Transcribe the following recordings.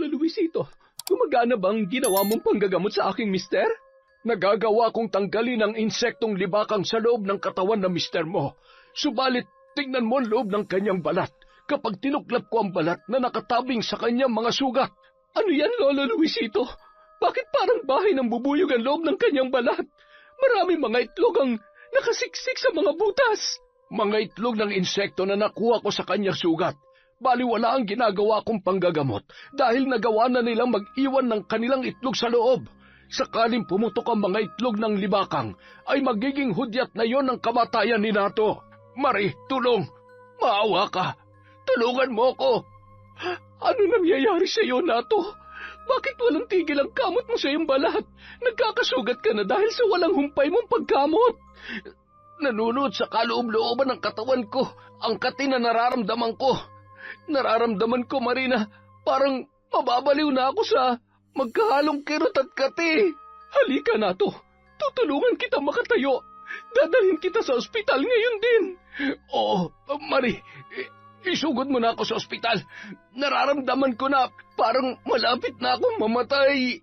Lola Luisito? Gumagana bang ginawa mong panggagamot sa aking mister? Nagagawa kong tanggalin ang insektong libakang sa loob ng katawan ng mister mo. Subalit, tingnan mo ang loob ng kanyang balat. Kapag tinuklap ko ang balat na nakatabing sa kanyang mga sugat. Ano yan, Lola Luisito? Bakit parang bahay ng bubuyog ang loob ng kanyang balat? Maraming mga itlog ang nakasiksik sa mga butas. Mga itlog ng insekto na nakuha ko sa kanyang sugat. Baliwala ang ginagawa kong panggagamot dahil nagawa na nilang mag-iwan ng kanilang itlog sa loob. Sakaling pumutok ang mga itlog ng libakang, ay magiging hudyat na yon ang kamatayan ni Nato. Mari, tulong! Maawa ka! Tulungan mo ko! Ano nangyayari sa iyo, Nato? Bakit walang tigil ang kamot mo sa iyong balat? Nagkakasugat ka na dahil sa walang humpay mong pagkamot. Nanunod sa kaloob-looban ng katawan ko ang kati na nararamdaman ko. Nararamdaman ko, Marina, parang mababaliw na ako sa magkahalong kirot at kati. Halika, Nato. Tutulungan kita makatayo. Dadalhin kita sa ospital ngayon din. Oo, Mari, isugod mo na ako sa ospital. Nararamdaman ko na parang malapit na akong mamatay.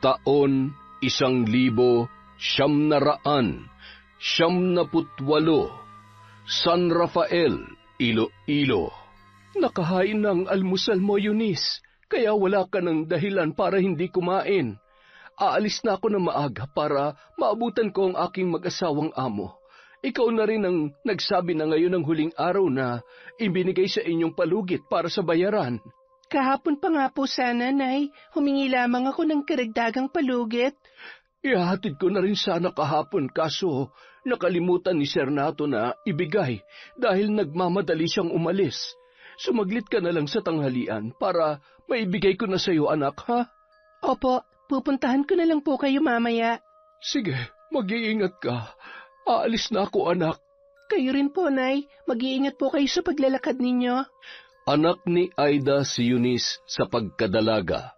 Taon 1998, San Rafael, Iloilo. Nakahain na ang almusal mo, Eunice. Kaya wala ka ng dahilan para hindi kumain. Aalis na ako ng maaga para maabutan ko ang aking mag-asawang amo. Ikaw na rin ang nagsabi na ngayon ang huling araw na ibinigay sa inyong palugit para sa bayaran. Kahapon pa nga po sana, Nay. Humingi lamang ako ng karagdagang palugit. Ihahatid ko na rin sana kahapon kaso nakalimutan ni Sir Nato na ibigay dahil nagmamadali siyang umalis. Sumaglit ka na lang sa tanghalian para maibigay ko na sa iyo, anak, ha? Opo, pupuntahan ko na lang po kayo mamaya. Sige, mag-iingat ka. Aalis na ako, anak. Kayo rin po, Nay. Mag-iingat po kayo sa paglalakad ninyo. Anak ni Aida si Eunice sa pagkadalaga.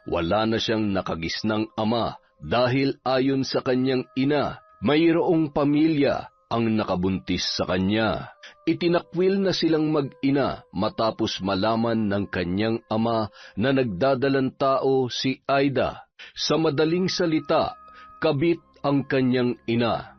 Wala na siyang nakagisnang ama dahil ayon sa kanyang ina, mayroong pamilya ang nakabuntis sa kanya. Itinakwil na silang mag-ina matapos malaman ng kanyang ama na nagdadalang tao si Aida. Sa madaling salita, kabit ang kanyang ina.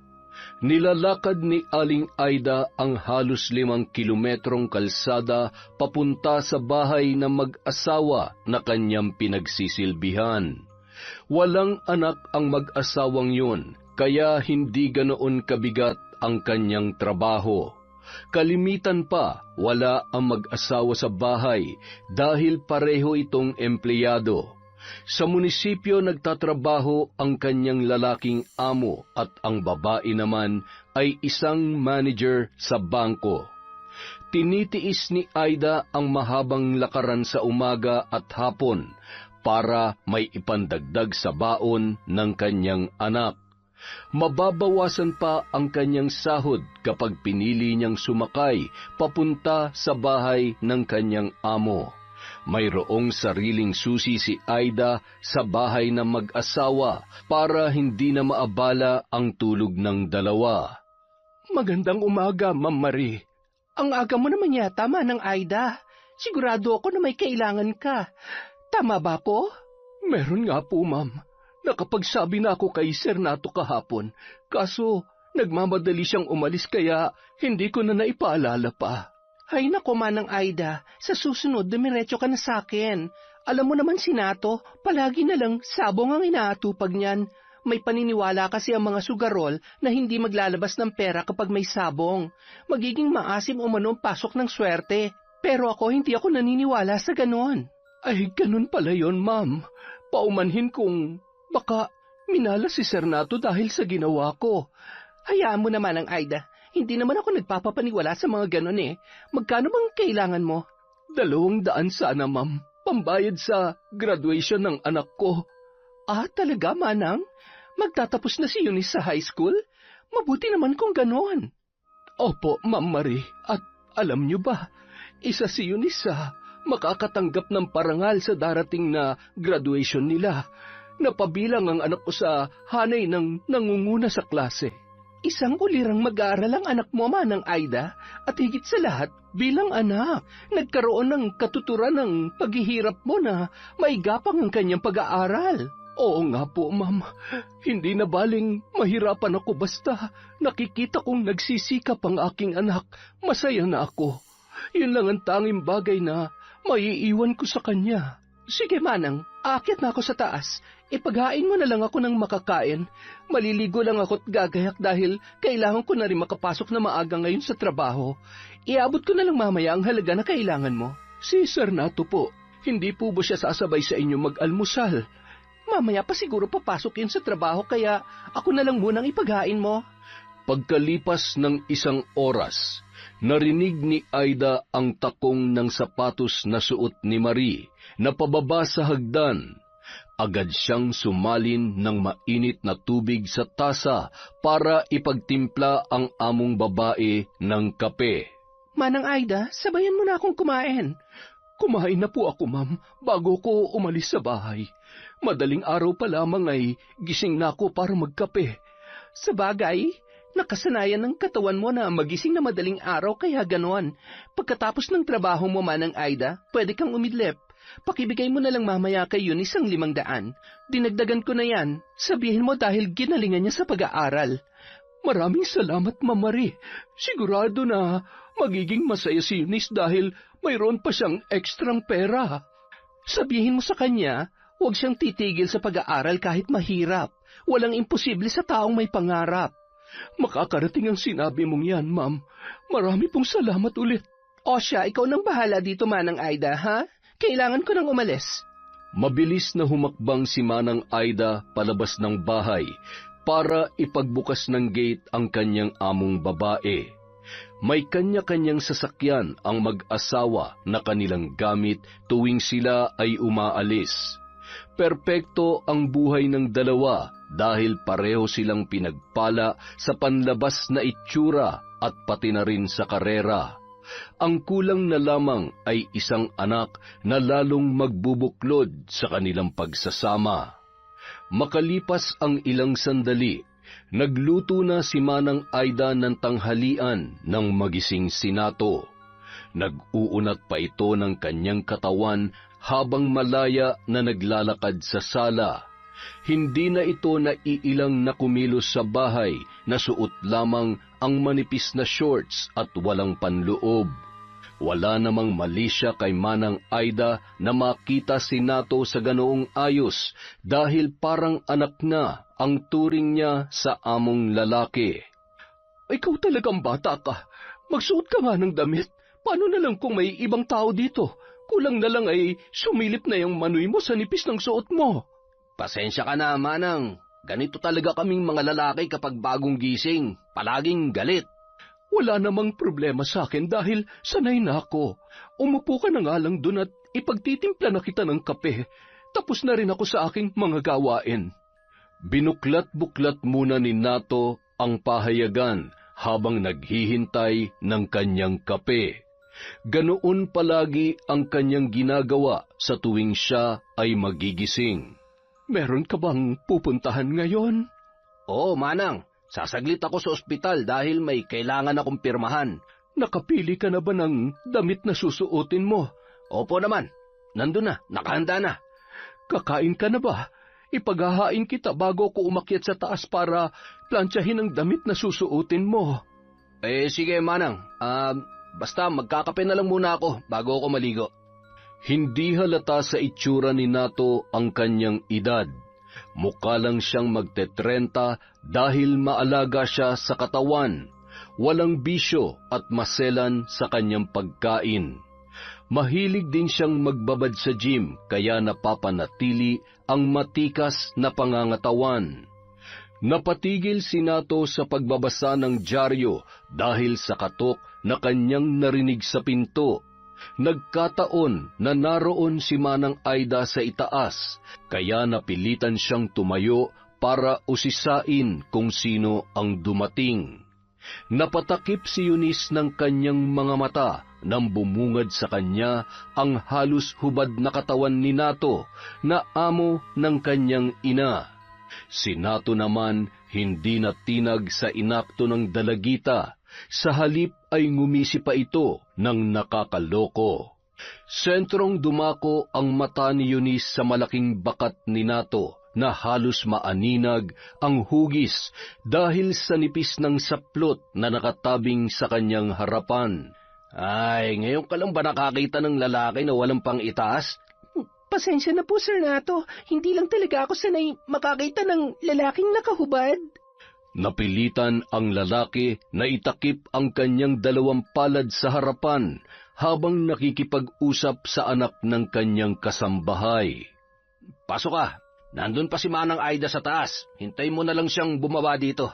Nilalakad ni Aling Aida ang halos 5 kilometrong kalsada papunta sa bahay ng mag-asawa na kanyang pinagsisilbihan. Walang anak ang mag-asawang yun, kaya hindi ganoon kabigat ang kanyang trabaho. Kalimitan pa, wala ang mag-asawa sa bahay dahil pareho itong empleyado. Sa munisipyo nagtatrabaho ang kanyang lalaking amo at ang babae naman ay isang manager sa bangko. Tinitiis ni Aida ang mahabang lakaran sa umaga at hapon para may ipandagdag sa baon ng kanyang anak. Mababawasan pa ang kanyang sahod kapag pinili niyang sumakay papunta sa bahay ng kanyang amo. Mayroong sariling susi si Aida sa bahay ng mag-asawa para hindi na maabala ang tulog ng dalawa. Magandang umaga, Ma'am Marie. Ang aga mo naman yata, Manang Aida. Sigurado ako na may kailangan ka. Tama ba po? Meron nga po, Ma'am. Nakapagsabi na ako kay Sir Nato kahapon, kaso nagmamadali siyang umalis kaya hindi ko na naipaalala pa. Ay nako, Manang Aida, sa susunod dumiretso ka na sa akin. Alam mo naman si Nato, palagi na lang sabong ang inaatupag niyan. May paniniwala kasi ang mga sugarol na hindi maglalabas ng pera kapag may sabong. Magiging maasim umano ang pasok ng swerte. Pero ako hindi ako naniniwala sa ganon. Ay, ganun pala yon, Ma'am. Paumanhin kong baka minala si Sir Nato dahil sa ginawa ko. Hayaan mo naman ang Aida. Hindi naman ako nagpapapaniwala sa mga ganon eh. Magkano bang kailangan mo? 200 sana, Ma'am. Pambayad sa graduation ng anak ko. Ah, talaga, Manang? Magtatapos na si Eunice sa high school? Mabuti naman kung ganon. Opo, Ma'am Marie. At alam niyo ba, isa si Eunice sa makakatanggap ng parangal sa darating na graduation nila. Napabilang ang anak ko sa hanay ng nangunguna sa klase. Isang ulirang mag-aaral ang anak mo, Manang Aida, at higit sa lahat, bilang anak, nagkaroon ng katuturan ng paghihirap mo na maigapang ang kanyang pag-aaral. Oo nga po, ma'am. Hindi na baling mahirapan ako basta nakikita kong nagsisikap ang aking anak. Masaya na ako. Yun lang ang tanging bagay na maiiwan ko sa kanya. Sige, Manang, aakyat na ako sa taas. Ipaghain mo na lang ako ng makakain. Maliligo lang ako't gagayak dahil kailangan ko na rin makapasok na maaga ngayon sa trabaho. Iabot ko na lang mamaya ang halaga na kailangan mo. Si Sir Nato po, hindi po ba siya sasabay sa inyo mag-almusal? Mamaya pa siguro papasok yun sa trabaho kaya ako na lang munang ipaghain mo. Pagkalipas ng isang oras, narinig ni Aida ang takong ng sapatos na suot ni Marie na pababa sa hagdan. Agad siyang sumalin ng mainit na tubig sa tasa para ipagtimpla ang among babae ng kape. Manang Aida, sabayan mo na akong kumain. Kumain na po ako, ma'am, bago ko umalis sa bahay. Madaling araw pa lamang ay gising na ako para magkape. Sa bagay, nakasanayan ng katawan mo na magising na madaling araw kaya ganon. Pagkatapos ng trabaho mo, Manang Aida, pwede kang umidlip. Pakibigay mo na lang mamaya kay Eunice ang 500. Dinagdagan ko na yan. Sabihin mo dahil ginalingan niya sa pag-aaral. Maraming salamat, Ma'am Marie. Sigurado na magiging masaya si Eunice dahil mayroon pa siyang ekstrang pera. Sabihin mo sa kanya, huwag siyang titigil sa pag-aaral kahit mahirap. Walang imposible sa taong may pangarap. Makakarating ang sinabi mong yan, Ma'am. Marami pong salamat ulit. O siya, ikaw nang bahala dito, Manang Aida, ha? Kailangan ko nang umalis. Mabilis na humakbang si Manang Aida palabas ng bahay para ipagbukas ng gate ang kanyang among babae. May kanya-kanyang sasakyan ang mag-asawa na kanilang gamit tuwing sila ay umaalis. Perpekto ang buhay ng dalawa dahil pareho silang pinagpala sa panlabas na itsura at pati na rin sa karera. Ang kulang na lamang ay isang anak na lalong magbubuklod sa kanilang pagsasama. Makalipas ang ilang sandali, nagluto na si Manang Aida ng tanghalian ng magising si Nato. Nag-uunat pa ito ng kanyang katawan habang malaya na naglalakad sa sala. Hindi na ito naiilang na kumilos sa bahay na suot lamang ang manipis na shorts at walang panloob. Wala namang mali siya kay Manang Aida na makita si Nato sa ganoong ayos dahil parang anak na ang turing niya sa among lalaki. Ikaw talagang bata ka. Magsuot ka nga ng damit. Paano na lang kung may ibang tao dito? Kulang na lang ay sumilip na yung manoy mo sa nipis ng suot mo. Pasensya ka na, Manang. Ganito talaga kaming mga lalaki kapag bagong gising. Palaging galit. Wala namang problema sa akin dahil sanay na ako. Umupo ka na nga lang dun at ipagtitimpla na kita ng kape. Tapos na rin ako sa aking mga gawain. Binuklat-buklat muna ni Nato ang pahayagan habang naghihintay ng kanyang kape. Ganoon palagi ang kanyang ginagawa sa tuwing siya ay magigising. Meron ka bang pupuntahan ngayon? Oo, Manang. Sasaglit ako sa ospital dahil may kailangan akong pirmahan. Nakapili ka na ba ng damit na susuotin mo? Opo naman. Nandun na. Nakahanda na. Kakain ka na ba? Ipaghahain kita bago ko umakyat sa taas para plantsahin ang damit na susuotin mo. Sige, Manang. Basta magkakape na lang muna ako bago ako maligo. Hindi halata sa itsura ni Nato ang kanyang edad. Mukha lang siyang magte-30 dahil maalaga siya sa katawan. Walang bisyo at maselan sa kanyang pagkain. Mahilig din siyang magbabad sa gym kaya napapanatili ang matikas na pangangatawan. Napatigil si Nato sa pagbabasa ng dyaryo dahil sa katok na kanyang narinig sa pinto. Nagkataon na naroon si Manang Aida sa itaas, kaya napilitan siyang tumayo para usisain kung sino ang dumating. Napatakip si Eunice ng kanyang mga mata nang bumungad sa kanya ang halos hubad na katawan ni Nato na amo ng kanyang ina. Si Nato naman hindi natinag sa inakto ng dalagita, sa halip ay ngumisi pa ito ng nakakaloko. Sentrong dumako ang mata ni Eunice sa malaking bakat ni Nato na halos maaninag ang hugis dahil sa nipis ng saplot na nakatabing sa kanyang harapan. Ay, ngayon ka lang ba nakakita ng lalaki na walang pang itaas? Pasensya na po, Sir Nato. Hindi lang talaga ako sanay makakita ng lalaking nakahubad. Napilitan ang lalaki na itakip ang kanyang dalawang palad sa harapan habang nakikipag-usap sa anak ng kanyang kasambahay. Pasok ka. Nandun pa si Manang Aida sa taas. Hintay mo na lang siyang bumaba dito.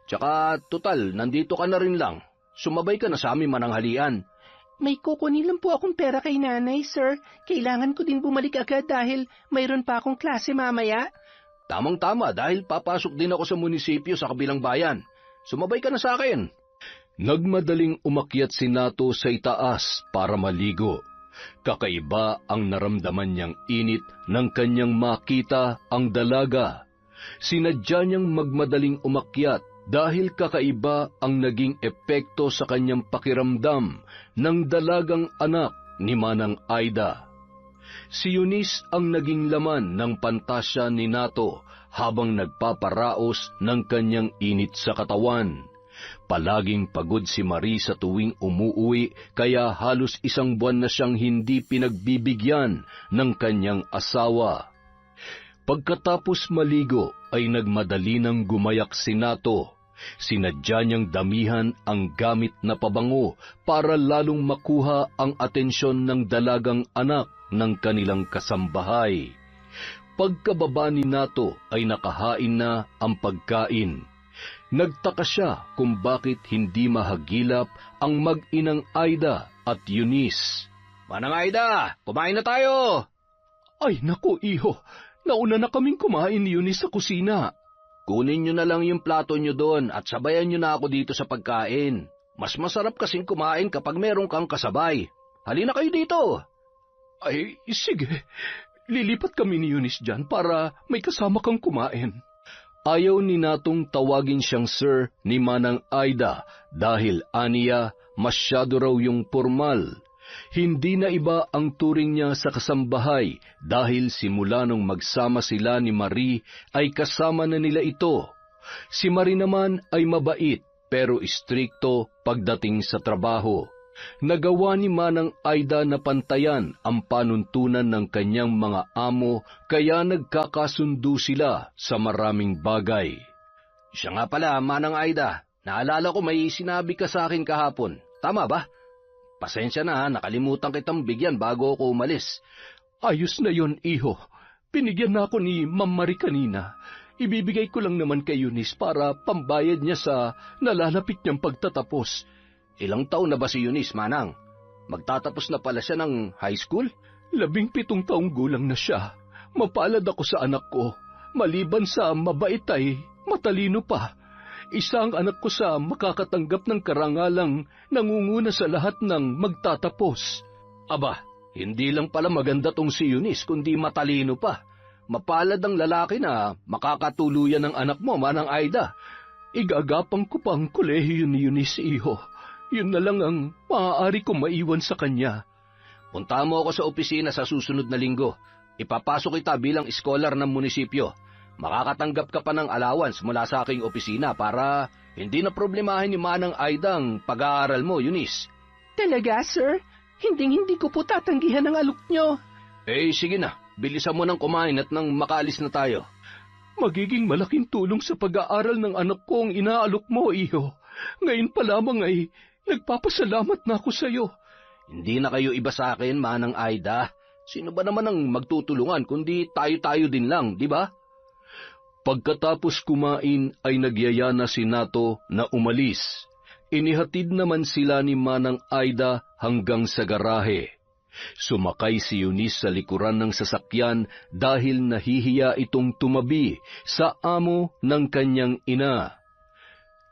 Tsaka, tutal, nandito ka na rin lang. Sumabay ka na sa aming mananghalian. May kukunin lang po akong pera kay nanay, sir. Kailangan ko din bumalik agad dahil mayroon pa akong klase mamaya. Tamang-tama dahil papasok din ako sa munisipyo sa kabilang bayan. Sumabay ka na sa akin. Nagmadaling umakyat si Nato sa itaas para maligo. Kakaiba ang naramdaman niyang init nang kanyang makita ang dalaga. Sinadya niyang magmadaling umakyat dahil kakaiba ang naging epekto sa kanyang pakiramdam ng dalagang anak ni Manang Aida. Si Eunice ang naging laman ng pantasya ni Nato habang nagpaparaos ng kanyang init sa katawan. Palaging pagod si Marie sa tuwing umuuwi kaya halos 1 buwan na siyang hindi pinagbibigyan ng kanyang asawa. Pagkatapos maligo ay nagmadali ng gumayak si Nato. Sinadya niyang damihan ang gamit na pabango para lalong makuha ang atensyon ng dalagang anak ng kanilang kasambahay. Pagkababa ni Nato ay nakahain na ang pagkain. Nagtaka siya kung bakit hindi mahagilap ang mag-inang Aida at Eunice. Manang Aida, kumain na tayo! Ay, naku, iho. Nauna na kaming kumain ni Eunice sa kusina. Kunin nyo na lang yung plato nyo doon at sabayan nyo na ako dito sa pagkain. Mas masarap kasing kumain kapag meron kang kasabay. Halina kayo dito! Ay, sige. Lilipat kami ni Eunice dyan para may kasama kang kumain. Ayaw ni Natong tawagin siyang sir ni Manang Aida dahil aniya masyado raw yung formal. Hindi na iba ang turing niya sa kasambahay dahil simula nung magsama sila ni Marie ay kasama na nila ito. Si Marie naman ay mabait pero istrikto pagdating sa trabaho. Nagawa ni Manang Aida na pantayan ang panuntunan ng kanyang mga amo kaya nagkakasundo sila sa maraming bagay. Siya nga pala, Manang Aida, naalala ko may sinabi ka sa akin kahapon. Tama ba? Pasensya na, nakalimutan kitang bigyan bago ako umalis. Ayos na yon, iho. Binigyan na ako ni Ma'am Marie kanina. Ibibigay ko lang naman kay Eunice para pambayad niya sa nalalapit niyang pagtatapos. Ilang taon na ba si Eunice, Manang? Magtatapos na pala siya ng high school? 17 taong gulang na siya. Mapalad ako sa anak ko. Maliban sa mabait ay matalino pa. Isa ang anak ko sa makakatanggap ng karangalang nangunguna sa lahat ng magtatapos. Aba, hindi lang pala maganda tong si Eunice kundi matalino pa. Mapalad ang lalaki na makakatuluyan ng anak mo, Manang Aida. Igagapang ko pa ang kolehiyo ni Eunice, iho. Yun na lang ang maaari kong maiwan sa kanya. Punta mo ako sa opisina sa susunod na linggo. Ipapasok kita bilang scholar ng munisipyo. Makakatanggap ka pa ng allowance mula sa aking opisina para hindi na problemahin ni Manang Aida ang pag-aaral mo, Eunice. Talaga, sir? Hindi ko po tatanggihan ang alok nyo. Eh, sige na. Bilisan mo ng kumain at nang makaalis na tayo. Magiging malaking tulong sa pag-aaral ng anak ko ang inaalok mo, iho. Ngayon pa lamang ay nagpapasalamat na ako sa iyo. Hindi na kayo iba sa akin, Manang Aida. Sino ba naman ang magtutulungan kundi tayo-tayo din lang, di ba? Pagkatapos kumain ay nagyaya na si Nato na umalis. Inihatid naman sila ni Manang Aida hanggang sa garahe. Sumakay si Eunice sa likuran ng sasakyan dahil nahihiya itong tumabi sa amo ng kanyang ina.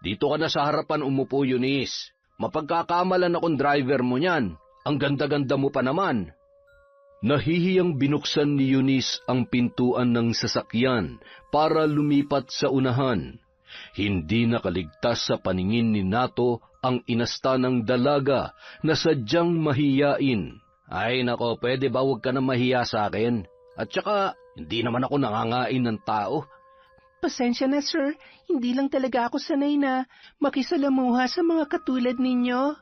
Dito ka na sa harapan umupo, Eunice. Mapagkakamalan akong driver mo niyan. Ang ganda-ganda mo pa naman. Nahihiyang binuksan ni Eunice ang pintuan ng sasakyan para lumipat sa unahan. Hindi nakaligtas sa paningin ni Nato ang inasta ng dalaga na sadyang mahiyain. Ay nako, pwede ba huwag ka na mahiya sa akin? At saka, hindi naman ako nangangain ng tao. Pasensya na, sir. Hindi lang talaga ako sanay na makisalamuha sa mga katulad ninyo.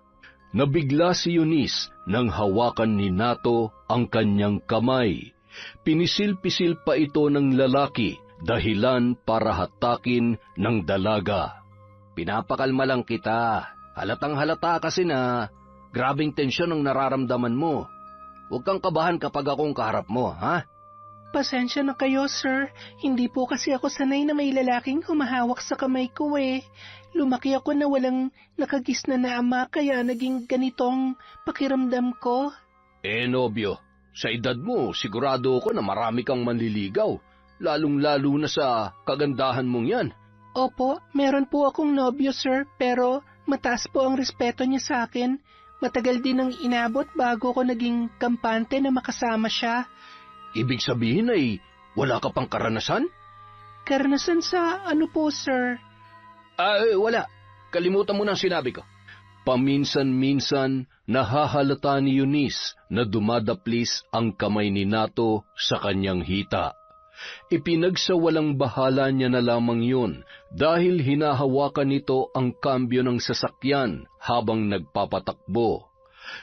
Nabigla si Eunice nang hawakan ni Nato ang kanyang kamay. Pinisil-pisil pa ito ng lalaki, dahilan para hatakin ng dalaga. Pinapakalma lang kita. Halatang halata kasi na grabing tensyon ang nararamdaman mo. Huwag kang kabahan kapag akong kaharap mo, ha? Pasensya na kayo, sir. Hindi po kasi ako sanay na may lalaking humahawak sa kamay ko eh. Lumaki ako na walang nakagisna na ama kaya naging ganitong pakiramdam ko. Nobyo, sa edad mo sigurado ako na marami kang manliligaw, lalong-lalo na sa kagandahan mong yan. Opo, meron po akong nobyo, sir, pero mataas po ang respeto niya sa akin. Matagal din ang inabot bago ko naging kampante na makasama siya. Ibig sabihin ay wala ka pang karanasan? Karanasan sa ano po, sir? Wala. Kalimutan mo na ang sinabi ko. Paminsan-minsan nahahalata ni Eunice na dumadaplis ang kamay ni Nato sa kanyang hita. Ipinagsawalang bahala niya na lamang yun dahil hinahawakan nito ang kambyo ng sasakyan habang nagpapatakbo.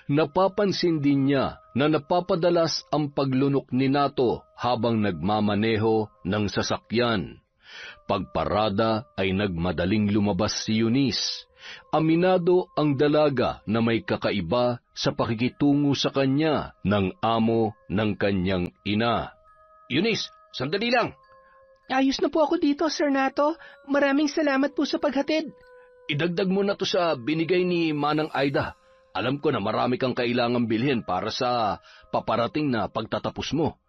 Napapansin din niya na napapadalas ang paglunok ni Nato habang nagmamaneho ng sasakyan. Pagparada ay nagmadaling lumabas si Eunice. Aminado ang dalaga na may kakaiba sa pakikitungo sa kanya ng amo ng kanyang ina. Eunice, sandali lang. Ayos na po ako dito, Sir Nato. Maraming salamat po sa paghatid. Idagdag mo na to sa binigay ni Manang Aida. Alam ko na marami kang kailangang bilhin para sa paparating na pagtatapos mo.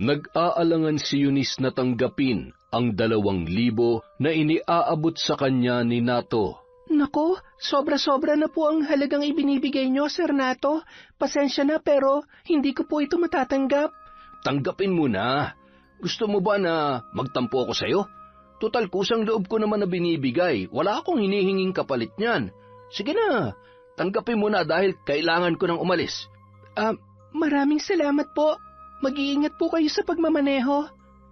Nag-aalangan si Eunice na tanggapin ang 2,000 na iniaabot sa kanya ni Nato. Nako, sobra-sobra na po ang halagang ibinibigay nyo, Sir Nato. Pasensya na pero hindi ko po ito matatanggap. Tanggapin mo na. Gusto mo ba na magtampo ako sa'yo? Tutal kusang loob ko naman na binibigay. Wala akong hinihinging kapalit niyan. Sige na. Tanggapin mo na dahil kailangan ko nang umalis. Maraming salamat po. Mag-iingat po kayo sa pagmamaneho.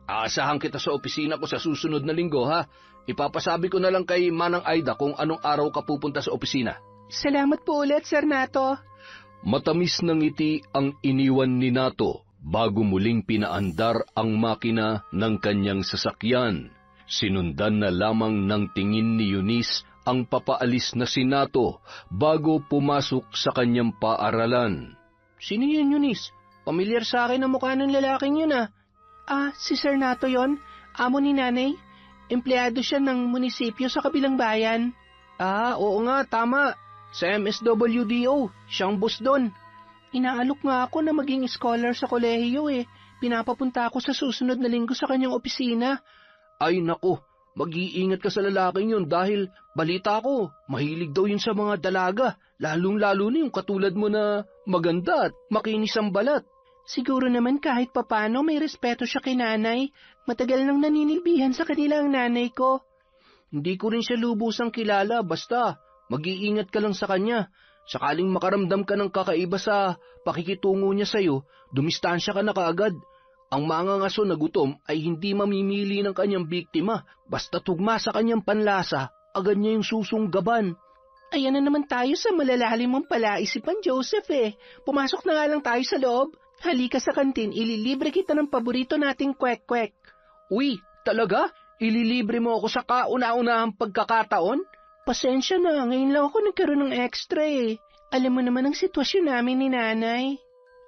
Aasahan kita sa opisina ko sa susunod na linggo, ha? Ipapasabi ko na lang kay Manang Aida kung anong araw ka pupunta sa opisina. Salamat po ulit, Sir Nato. Matamis ng ngiti ang iniwan ni Nato bago muling pinaandar ang makina ng kanyang sasakyan. Sinundan na lamang ng tingin ni Eunice ang papaalis na si Nato bago pumasok sa kanyang paaralan. Sino yun, Eunice? Pamilyar sa akin ang mukha ng lalaking yun ah. Si Sir Nato yon, amo ni nanay. Empleyado siya ng munisipyo sa kabilang bayan. Oo nga, tama. Sa MSWDO, siyang boss doon. Inaalok nga ako na maging scholar sa kolehiyo eh. Pinapapunta ako sa susunod na linggo sa kanyang opisina. Ay nako, mag-iingat ka sa lalaking yun dahil balita ko, mahilig daw yun sa mga dalaga, lalong-lalo na yung katulad mo na maganda at makinis ang balat. Siguro naman kahit papano may respeto siya kay nanay. Matagal nang naninilbihan sa kanila ang nanay ko. Hindi ko rin siya lubusang kilala, basta mag-iingat ka lang sa kanya. Sakaling makaramdam ka ng kakaiba sa pakikitungo niya sa'yo, dumistansya ka na kaagad. Ang mga ngaso na gutom ay hindi mamimili ng kanyang biktima. Basta tugma sa kanyang panlasa, agad niya yung susunggaban. Ayan na naman tayo sa malalalim mong palaisipan, Joseph eh. Pumasok na nga lang tayo sa loob. Halika sa kantin, ililibre kita ng paborito nating kwek-kwek. Uy, talaga? Ililibre mo ako sa kauna-unahang pagkakataon? Pasensya na, ngayon lang ako nagkaroon ng extra eh. Alam mo naman ang sitwasyon namin ni nanay.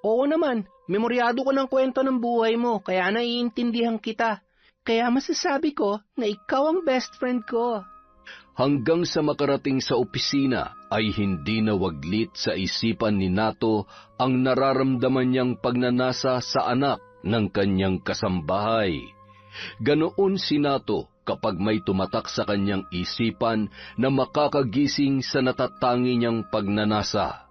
Oo naman, memoryado ko ng kwento ng buhay mo, kaya naiintindihan kita. Kaya masasabi ko na ikaw ang best friend ko. Hanggang sa makarating sa opisina ay hindi nawaglit sa isipan ni Nato ang nararamdaman niyang pagnanasa sa anak ng kanyang kasambahay. Ganoon si Nato kapag may tumatak sa kanyang isipan na makakagising sa natatangi niyang pagnanasa.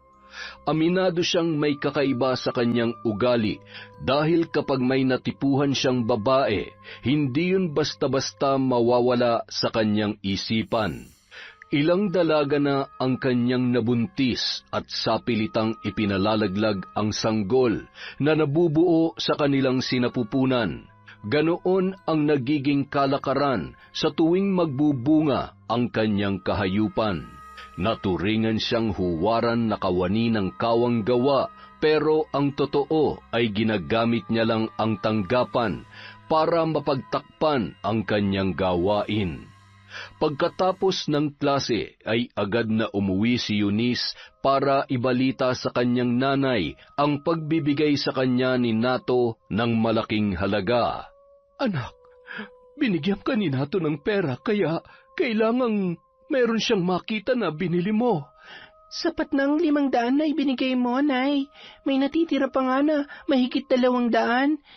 Aminado siyang may kakaiba sa kanyang ugali dahil kapag may natipuhan siyang babae, hindi yun basta-basta mawawala sa kanyang isipan. Ilang dalaga na ang kanyang nabuntis at sapilitang ipinalalaglag ang sanggol na nabubuo sa kanilang sinapupunan. Ganoon ang nagiging kalakaran sa tuwing magbubunga ang kanyang kahayupan. Naturingan siyang huwaran na kawani ng kawang gawa, pero ang totoo ay ginagamit niya lang ang tanggapan para mapagtakpan ang kanyang gawain. Pagkatapos ng klase ay agad na umuwi si Eunice para ibalita sa kanyang nanay ang pagbibigay sa kanya ni Nato ng malaking halaga. Anak, binigyan ka ni Nato ng pera kaya kailangang meron siyang makita na binili mo. Sapat ng 500 na ibinigay mo, Nay. May natitira pa nga na mahigit 200.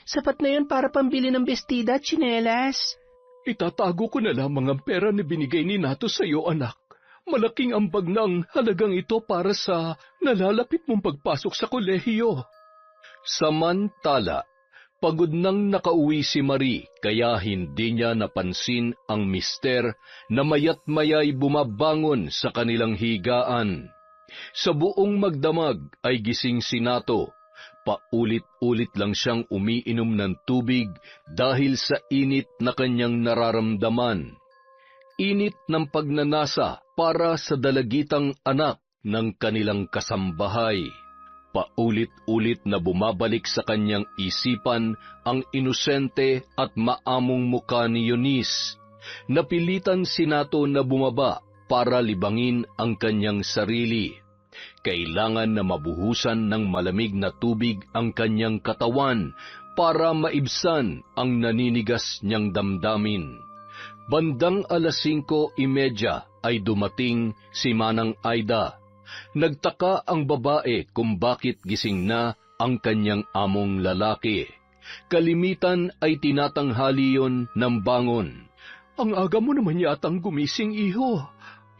Sapat na yun para pambili ng bestida at tsinelas. Itatago ko na lamang ang pera na binigay ni Nato sa iyo, anak. Malaking ambag ng halagang ito para sa nalalapit mong pagpasok sa kolehiyo. Samantala, pagod nang nakauwi si Marie kaya hindi niya napansin ang mister na mayat-maya'y bumabangon sa kanilang higaan. Sa buong magdamag ay gising si Nato. Paulit-ulit lang siyang umiinom ng tubig dahil sa init na kanyang nararamdaman. Init ng pagnanasa para sa dalagitang anak ng kanilang kasambahay. Paulit-ulit na bumabalik sa kanyang isipan ang inosente at maamong muka ni Eunice. Napilitan si Nato na bumaba para libangin ang kanyang sarili. Kailangan na mabuhusan ng malamig na tubig ang kanyang katawan para maibsan ang naninigas niyang damdamin. Bandang 5:30 ay dumating si Manang Aida. Nagtaka ang babae kung bakit gising na ang kanyang among lalaki. Kalimitan ay tinatanghali yon ng bangon. Ang aga mo naman yatang gumising, iho.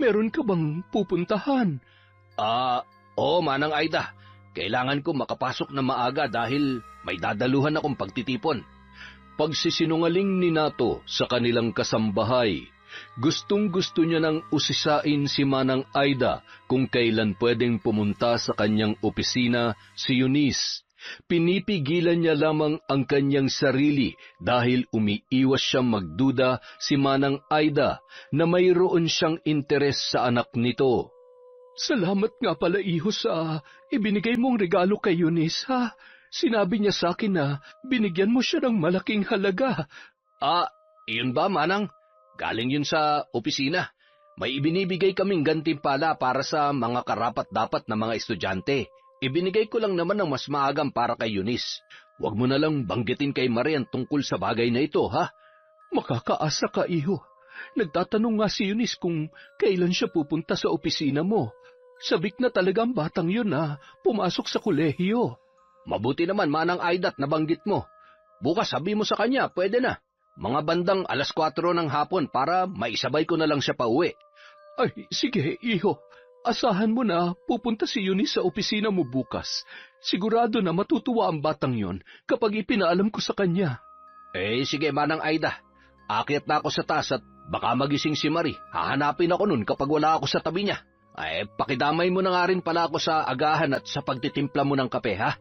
Meron ka bang pupuntahan? Oo, Manang Aida. Kailangan ko makapasok na maaga dahil may dadaluhan akong pagtitipon. Pagsisinungaling ni Nato sa kanilang kasambahay, gustong-gusto niya nang usisain si Manang Aida kung kailan pwedeng pumunta sa kanyang opisina si Eunice. Pinipigilan niya lamang ang kanyang sarili dahil umiiwas siyang magduda si Manang Aida na mayroon siyang interes sa anak nito. Salamat nga pala, iho, sa ibinigay mong regalo kay Eunice, ha? Sinabi niya sa akin na binigyan mo siya ng malaking halaga. Iyon ba, Manang? Galing yun sa opisina. May ibinibigay kaming gantimpala para sa mga karapat-dapat na mga estudyante. Ibinigay ko lang naman ng mas maagang para kay Eunice. Huwag mo na lang banggitin kay Marian tungkol sa bagay na ito, ha? Makakaasa ka, iho. Nagtatanong nga si Eunice kung kailan siya pupunta sa opisina mo. Sabik na talagang batang yun na pumasok sa kolehiyo. Mabuti naman, Manang Aida, at nabanggit mo. Bukas sabi mo sa kanya, pwede na. Mga bandang 4:00 ng hapon para maisabay ko na lang siya pauwi. Ay, sige, iho. Asahan mo na pupunta si Eunice sa opisina mo bukas. Sigurado na matutuwa ang batang yon kapag ipinaalam ko sa kanya. Sige, Manang Aida. Akyat na ako sa taas at baka magising si Marie. Hahanapin ako nun kapag wala ako sa tabi niya. Pakidamay mo na nga rin pala ako sa agahan at sa pagtitimpla mo ng kape, ha?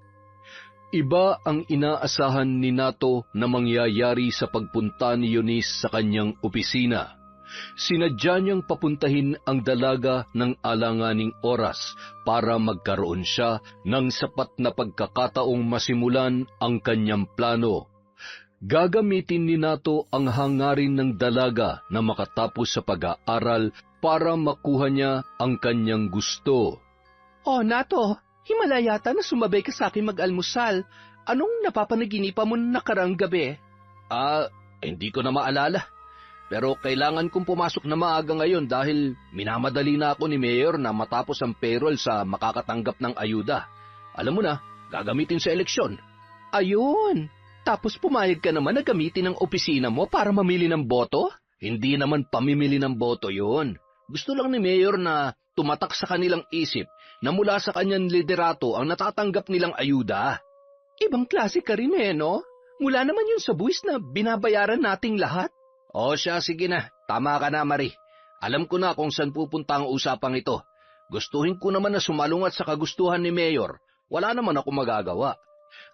Iba ang inaasahan ni Nato na mangyayari sa pagpunta ni Eunice sa kanyang opisina. Sinadya niyang papuntahin ang dalaga ng alanganing oras para magkaroon siya ng sapat na pagkakataong masimulan ang kanyang plano. Gagamitin ni Nato ang hangarin ng dalaga na makatapos sa pag-aaral para makuha niya ang kanyang gusto. Nato, himala yata na sumabay ka sa akin mag-almusal. Anong napapanaginipan mo nakaraang gabi? Hindi ko na maalala. Pero kailangan kong pumasok na maaga ngayon dahil minamadali na ako ni Mayor na matapos ang payroll sa makakatanggap ng ayuda. Alam mo na, gagamitin sa eleksyon. Ayun! Tapos pumayag ka naman na gamitin ang opisina mo para mamili ng boto? Hindi naman pamimili ng boto yun. Gusto lang ni Mayor na tumatak sa kanilang isip na mula sa kanyang liderato ang natatanggap nilang ayuda. Ibang klase ka rin no? Mula naman yun sa buwis na binabayaran nating lahat. O siya, sige na. Tama ka na, Marie. Alam ko na kung saan pupunta ang usapang ito. Gustuhin ko naman na sumalungat sa kagustuhan ni Mayor. Wala naman ako magagawa.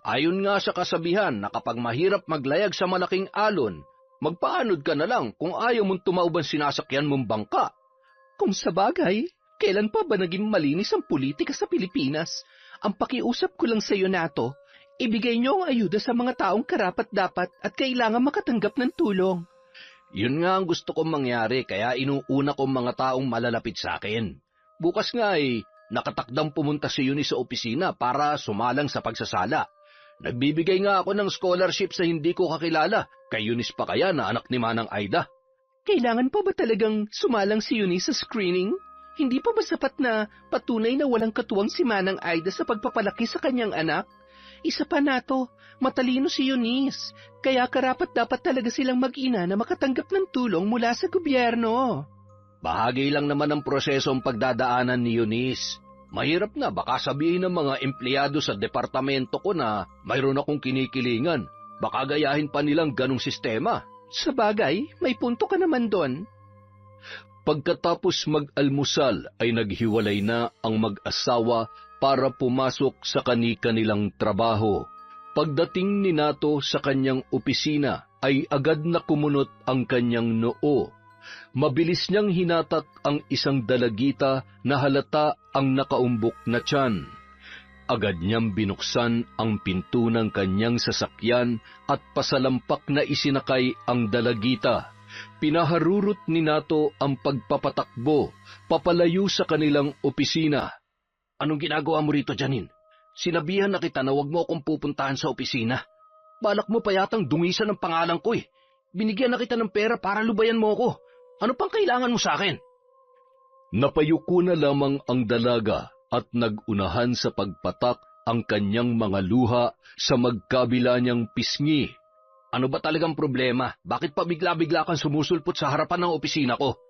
Ayon nga sa kasabihan na kapag mahirap maglayag sa malaking alon, magpaanod ka na lang kung ayaw mong tumauban sinasakyan mong bangka. Kung sa bagay, kailan pa ba naging malinis ang politika sa Pilipinas? Ang pakiusap ko lang sa iyo, Nato, ibigay niyo ang ayuda sa mga taong karapat-dapat at kailangan makatanggap ng tulong. Yun nga ang gusto kong mangyari, kaya inuuna kong mga taong malalapit sa akin. Bukas nga nakatakdang pumunta si Eunice sa opisina para sumalang sa pagsasala. Nagbibigay nga ako ng scholarship sa hindi ko kakilala, kay Eunice pa kaya na anak ni Manang Aida. Kailangan pa ba talagang sumalang si Eunice sa screening? Hindi pa ba sapat na patunay na walang katuwang si Manang Aida sa pagpapalaki sa kanyang anak? Isa pa, Nato, matalino si Eunice, kaya karapat-dapat talaga silang mag-ina na makatanggap ng tulong mula sa gobyerno. Bahagi lang naman ang prosesong pagdadaanan ni Eunice. Mahirap na baka sabihin ng mga empleyado sa departamento ko na mayroon akong kinikilingan. Baka gayahin pa nilang ganong sistema. Sa bagay, may punto ka naman doon. Pagkatapos mag-almusal ay naghiwalay na ang mag-asawa para pumasok sa kani-kanilang trabaho. Pagdating ni Nato sa kanyang opisina ay agad na kumunot ang kanyang noo. Mabilis niyang hinatak ang isang dalagita na halata ang nakaumbok na tiyan. Agad niyang binuksan ang pinto ng kanyang sasakyan at pasalampak na isinakay ang dalagita. Pinaharurot ni Nato ang pagpapatakbo, papalayo sa kanilang opisina. Anong ginagawa mo rito, Janine? Sinabihan na kita na huwag mo akong pupuntahan sa opisina. Balak mo pa yatang dungisan ng pangalan ko Binigyan na kita ng pera para lubayan mo ako. Ano pang kailangan mo sa akin? Napayuko na lamang ang dalaga at nagunahan sa pagpatak ang kanyang mga luha sa magkabila niyang pisngi. Ano ba talagang problema? Bakit pa bigla-bigla kang sumusulpot sa harapan ng opisina ko?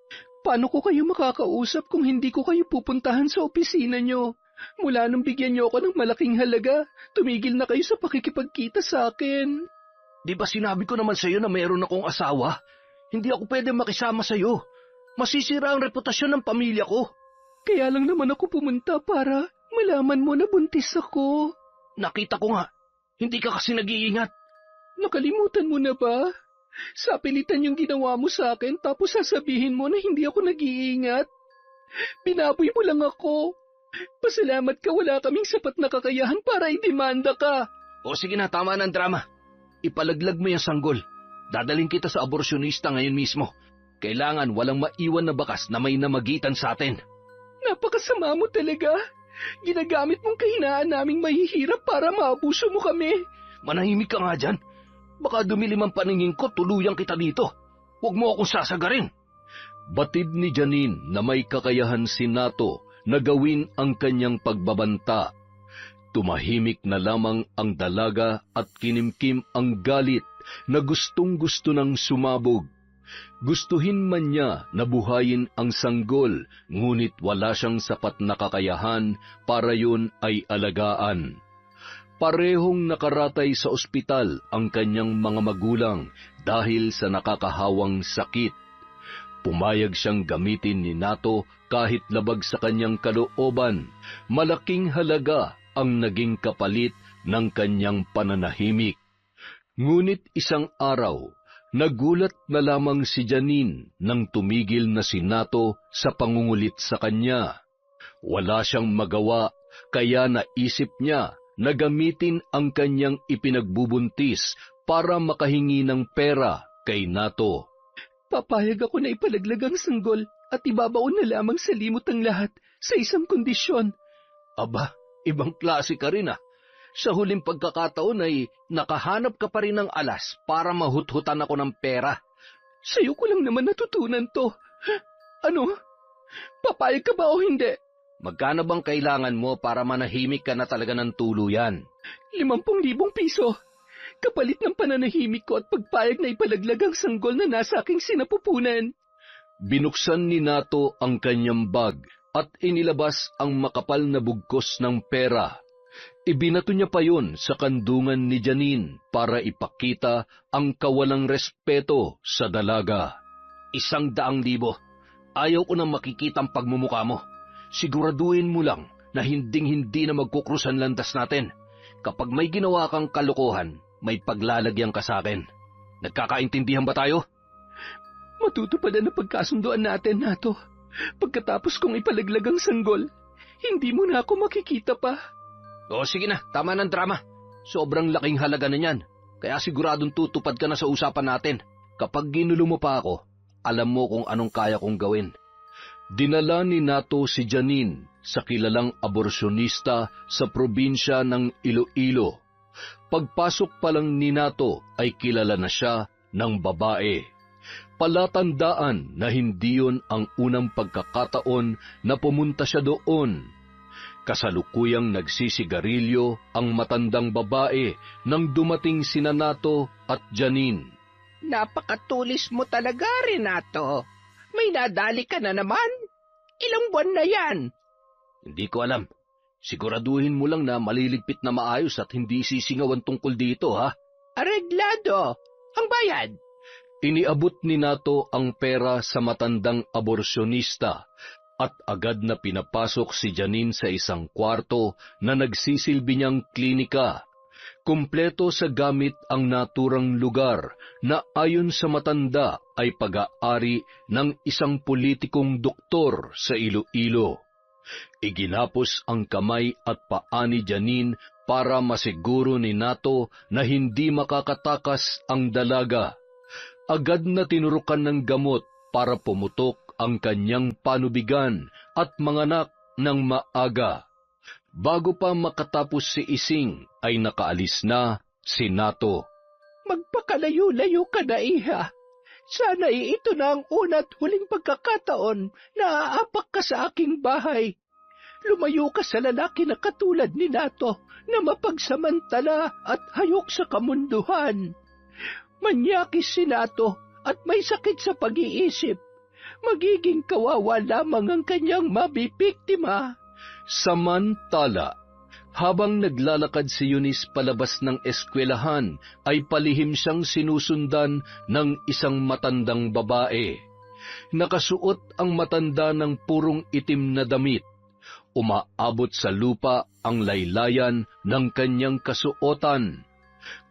Paano ko kayo makakausap kung hindi ko kayo pupuntahan sa opisina niyo? Mula nung bigyan niyo ako ng malaking halaga, tumigil na kayo sa pakikipagkita sa akin. Di ba sinabi ko naman sa iyo na mayroon akong asawa? Hindi ako pwede makisama sa iyo. Masisira ang reputasyon ng pamilya ko. Kaya lang naman ako pumunta para malaman mo na buntis ako. Nakita ko nga. Hindi ka kasi nag-iingat. Nakalimutan mo na ba? Sa pilitan yung ginawa mo sa akin tapos sasabihin mo na hindi ako nag-iingat. Binaboy mo lang ako. Pasalamat ka wala kaming sapat na kakayahan para idemanda ka. O sige na, tama ng drama. Ipalaglag mo yung sanggol. Dadaling kita sa aborsyonista ngayon mismo. Kailangan walang maiwan na bakas na may namagitan sa atin. Napakasama mo talaga. Ginagamit mong kahinaan naming mahihirap para maabuso mo kami. Manahimik ka nga dyan. Baka dumilim ang paningin ko, tuluyang kita dito. Huwag mo akong sasagarin. Batid ni Janine na may kakayahan si Nato na gawin ang kanyang pagbabanta. Tumahimik na lamang ang dalaga at kinimkim ang galit na gustong-gusto ng sumabog. Gustuhin man niya na buhayin ang sanggol, ngunit wala siyang sapat na kakayahan para yun ay alagaan. Parehong nakaratay sa ospital ang kanyang mga magulang dahil sa nakakahawang sakit. Pumayag siyang gamitin ni Nato kahit labag sa kanyang kalooban. Malaking halaga ang naging kapalit ng kanyang pananahimik. Ngunit isang araw, nagulat na lamang si Janine nang tumigil na si Nato sa pangungulit sa kanya. Wala siyang magawa, kaya naisip niya na gamitin ang kanyang ipinagbubuntis para makahingi ng pera kay Nato. Papayag ako na ipalaglag ang sanggol at ibabaon na lamang sa limot ang lahat sa isang kondisyon. Aba, ibang klase ka rin Sa huling pagkakataon ay nakahanap ka pa rin ng alas para mahuthutan ako ng pera. Sa'yo ko lang naman natutunan to. Ano? Papayag ka ba o hindi? Magkano bang kailangan mo para manahimik ka na talaga ng tuluyan? 50,000 piso. Kapalit ng pananahimik ko at pagpayag na ipalaglag ang sanggol na nasa aking sinapupunan. Binuksan ni Nato ang kanyang bag at inilabas ang makapal na bugkos ng pera. Ibinato niya pa yun sa kandungan ni Janine para ipakita ang kawalang respeto sa dalaga. 100,000. Ayaw ko nang makikita ang pagmumukha mo. Siguraduhin mo lang na hinding-hindi na magkukrus ang landas natin. Kapag may ginawa kang kalokohan, may paglalagyan ka sa akin. Nagkakaintindihan ba tayo? Matutupadan na pagkasunduan natin, Nato. Pagkatapos kong ipalaglag ang sanggol, hindi mo na ako makikita pa. O sige na, tama ng drama. Sobrang laking halaga na niyan. Kaya siguradong tutupad ka na sa usapan natin. Kapag ginulo mo pa ako, alam mo kung anong kaya kong gawin. Dinala ni Nato si Janine sa kilalang aborsyonista sa probinsya ng Iloilo. Pagpasok pa lang ni Nato ay kilala na siya ng babae. Palatandaan na hindi yun ang unang pagkakataon na pumunta siya doon. Kasalukuyang nagsisigarilyo ang matandang babae nang dumating sina Nato at Janine. Napakatulis mo talaga, Renato. May nadali ka na naman. Ilang buwan na yan? Hindi ko alam. Siguraduhin mo lang na maliligpit na maayos at hindi sisingawan tungkol dito, ha? Areglado. Ang bayad. Iniabot ni Nato ang pera sa matandang aborsyonista at agad na pinapasok si Janine sa isang kwarto na nagsisilbi niyang klinika. Kumpleto sa gamit ang naturang lugar na ayon sa matanda ay pag-aari ng isang politikong doktor sa Iloilo. Iginapos ang kamay at paa ni Janine para masiguro ni Nato na hindi makakatakas ang dalaga. Agad na tinurukan ng gamot para pumutok ang kanyang panubigan at manganak ng maaga. Bago pa makatapos si Ising ay nakaalis na si Nato. Magpakalayo-layo ka na, iha. Sana ito na ang una't huling pagkakataon na aapak ka sa aking bahay. Lumayo ka sa lalaki na katulad ni Nato na mapagsamantala at hayok sa kamunduhan. Manyakis si Nato at may sakit sa pag-iisip. Magiging kawawa lamang ang kanyang mabibiktima. Samantala, habang naglalakad si Eunice palabas ng eskwelahan, ay palihim siyang sinusundan ng isang matandang babae. Nakasuot ang matanda ng purong itim na damit. Umaabot sa lupa ang laylayan ng kanyang kasuotan.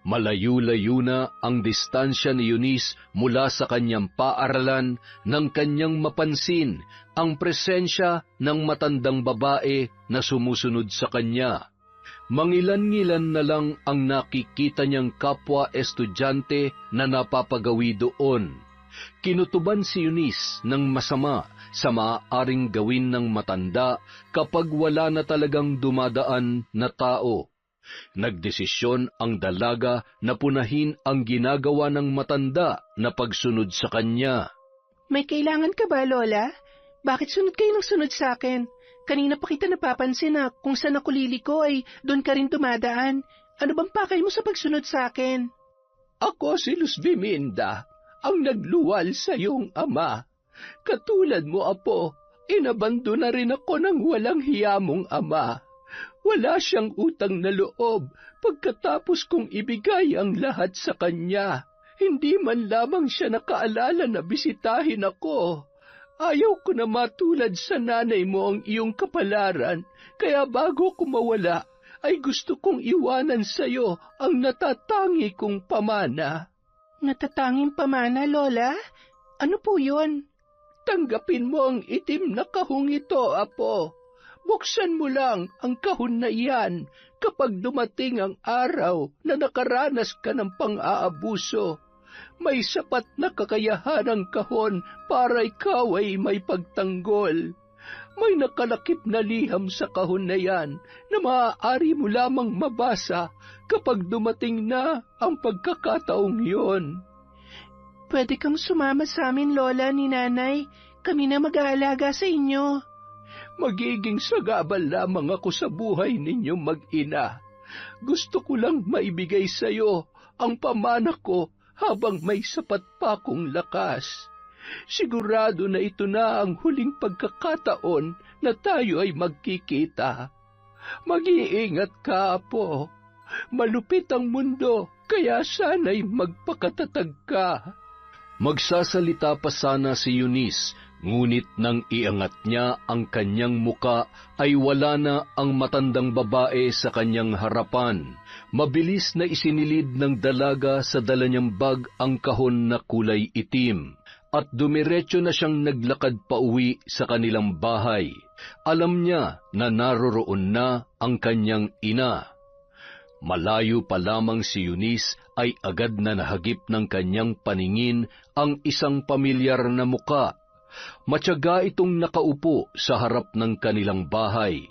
Malayo-layo na ang distansya ni Eunice mula sa kanyang paaralan nang kanyang mapansin ang presensya ng matandang babae na sumusunod sa kanya. Mangilan-ngilan na lang ang nakikita niyang kapwa estudyante na napapagawi doon. Kinutuban si Eunice ng masama sa maaaring gawin ng matanda kapag wala na talagang dumadaan na tao. Nagdesisyon ang dalaga na punahin ang ginagawa ng matanda na pagsunod sa kanya. May kailangan ka ba, Lola? Bakit sunod kayo ng sunod sa akin? Kanina pa kita napapansin na kung saan ako liliko ay doon ka rin dumadaan. Ano bang pakay mo sa pagsunod sa akin? Ako si Luz Biminda, ang nagluwal sa iyong ama. Katulad mo, Apo, inabando na rin ako ng walang hiya mong ama. Wala siyang utang na loob pagkatapos kong ibigay ang lahat sa kanya. Hindi man lamang siya nakaalala na bisitahin ako. Ayaw ko na matulad sa nanay mo ang iyong kapalaran, kaya bago ko mawala, ay gusto kong iwanan sa iyo ang natatangi kong pamana. Natatanging pamana, Lola? Ano po yun? Tanggapin mo ang itim na kahong ito, Apo. Buksan mo lang ang kahon na iyan kapag dumating ang araw na nakaranas ka ng pang-aabuso. May sapat na kakayahan ang kahon para ikaw ay may pagtanggol. May nakalakip na liham sa kahon na yan na maaari mo lamang mabasa kapag dumating na ang pagkakataong yun. Pwede kang sumama sa amin, Lola, ni Nanay. Kami na mag-aalaga sa inyo. Magiging sagabal lamang ako sa buhay ninyo mag-ina. Gusto ko lang maibigay sa iyo ang pamana ko habang may sapat pa akong lakas. Sigurado na ito na ang huling pagkakataon na tayo ay magkikita. Mag-iingat ka, Apo. Malupit ang mundo, kaya sana'y magpakatatag ka. Magsasalita pa sana si Eunice, ngunit nang iangat niya ang kanyang muka ay wala na ang matandang babae sa kanyang harapan. Mabilis na isinilid ng dalaga sa dala niyang bag ang kahon na kulay itim, at dumiretso na siyang naglakad pauwi sa kanilang bahay. Alam niya na naroroon na ang kanyang ina. Malayo pa lamang si Eunice ay agad na nahagip ng kanyang paningin ang isang pamilyar na muka. Matyaga itong nakaupo sa harap ng kanilang bahay.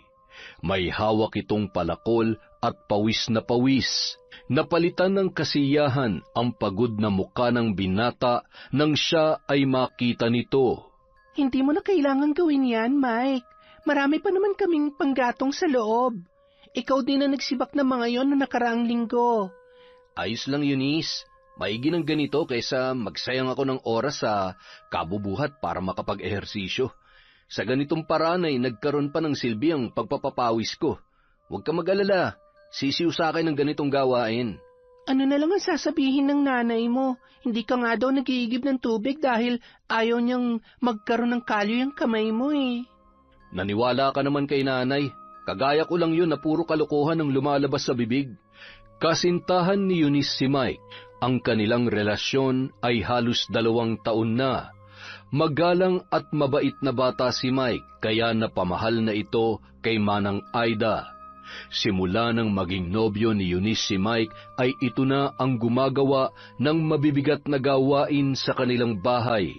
May hawak itong palakol at pawis na pawis. Napalitan ng kasiyahan ang pagod na muka ng binata nang siya ay makita nito. Hindi mo na kailangan gawin yan, Mike. Marami pa naman kaming panggatong sa loob. Ikaw din na nagsibak ng mga yon na nakaraang linggo. Ayos lang, Eunice. Maigi ng ganito kaysa magsayang ako ng oras sa kabubuhat para makapag-ehersisyo. Sa ganitong paraan ay nagkaroon pa ng silbi ang pagpapapawis ko. Huwag ka mag-alala. Sisiw sa akin ng ganitong gawain. Ano na lang ang sasabihin ng nanay mo? Hindi ka nga daw nag-iigib ng tubig dahil ayaw niyang magkaroon ng kalyo yung kamay mo eh. Naniwala ka naman kay nanay. Kagaya ko lang yun na puro kalokohan ang lumalabas sa bibig. Kasintahan ni Eunice si Mike. Ang kanilang relasyon ay halos 2 taon na. Magalang at mabait na bata si Mike, kaya napamahal na ito kay Manang Aida. Simula nang maging nobyo ni Eunice si Mike ay ito na ang gumagawa ng mabibigat na gawain sa kanilang bahay.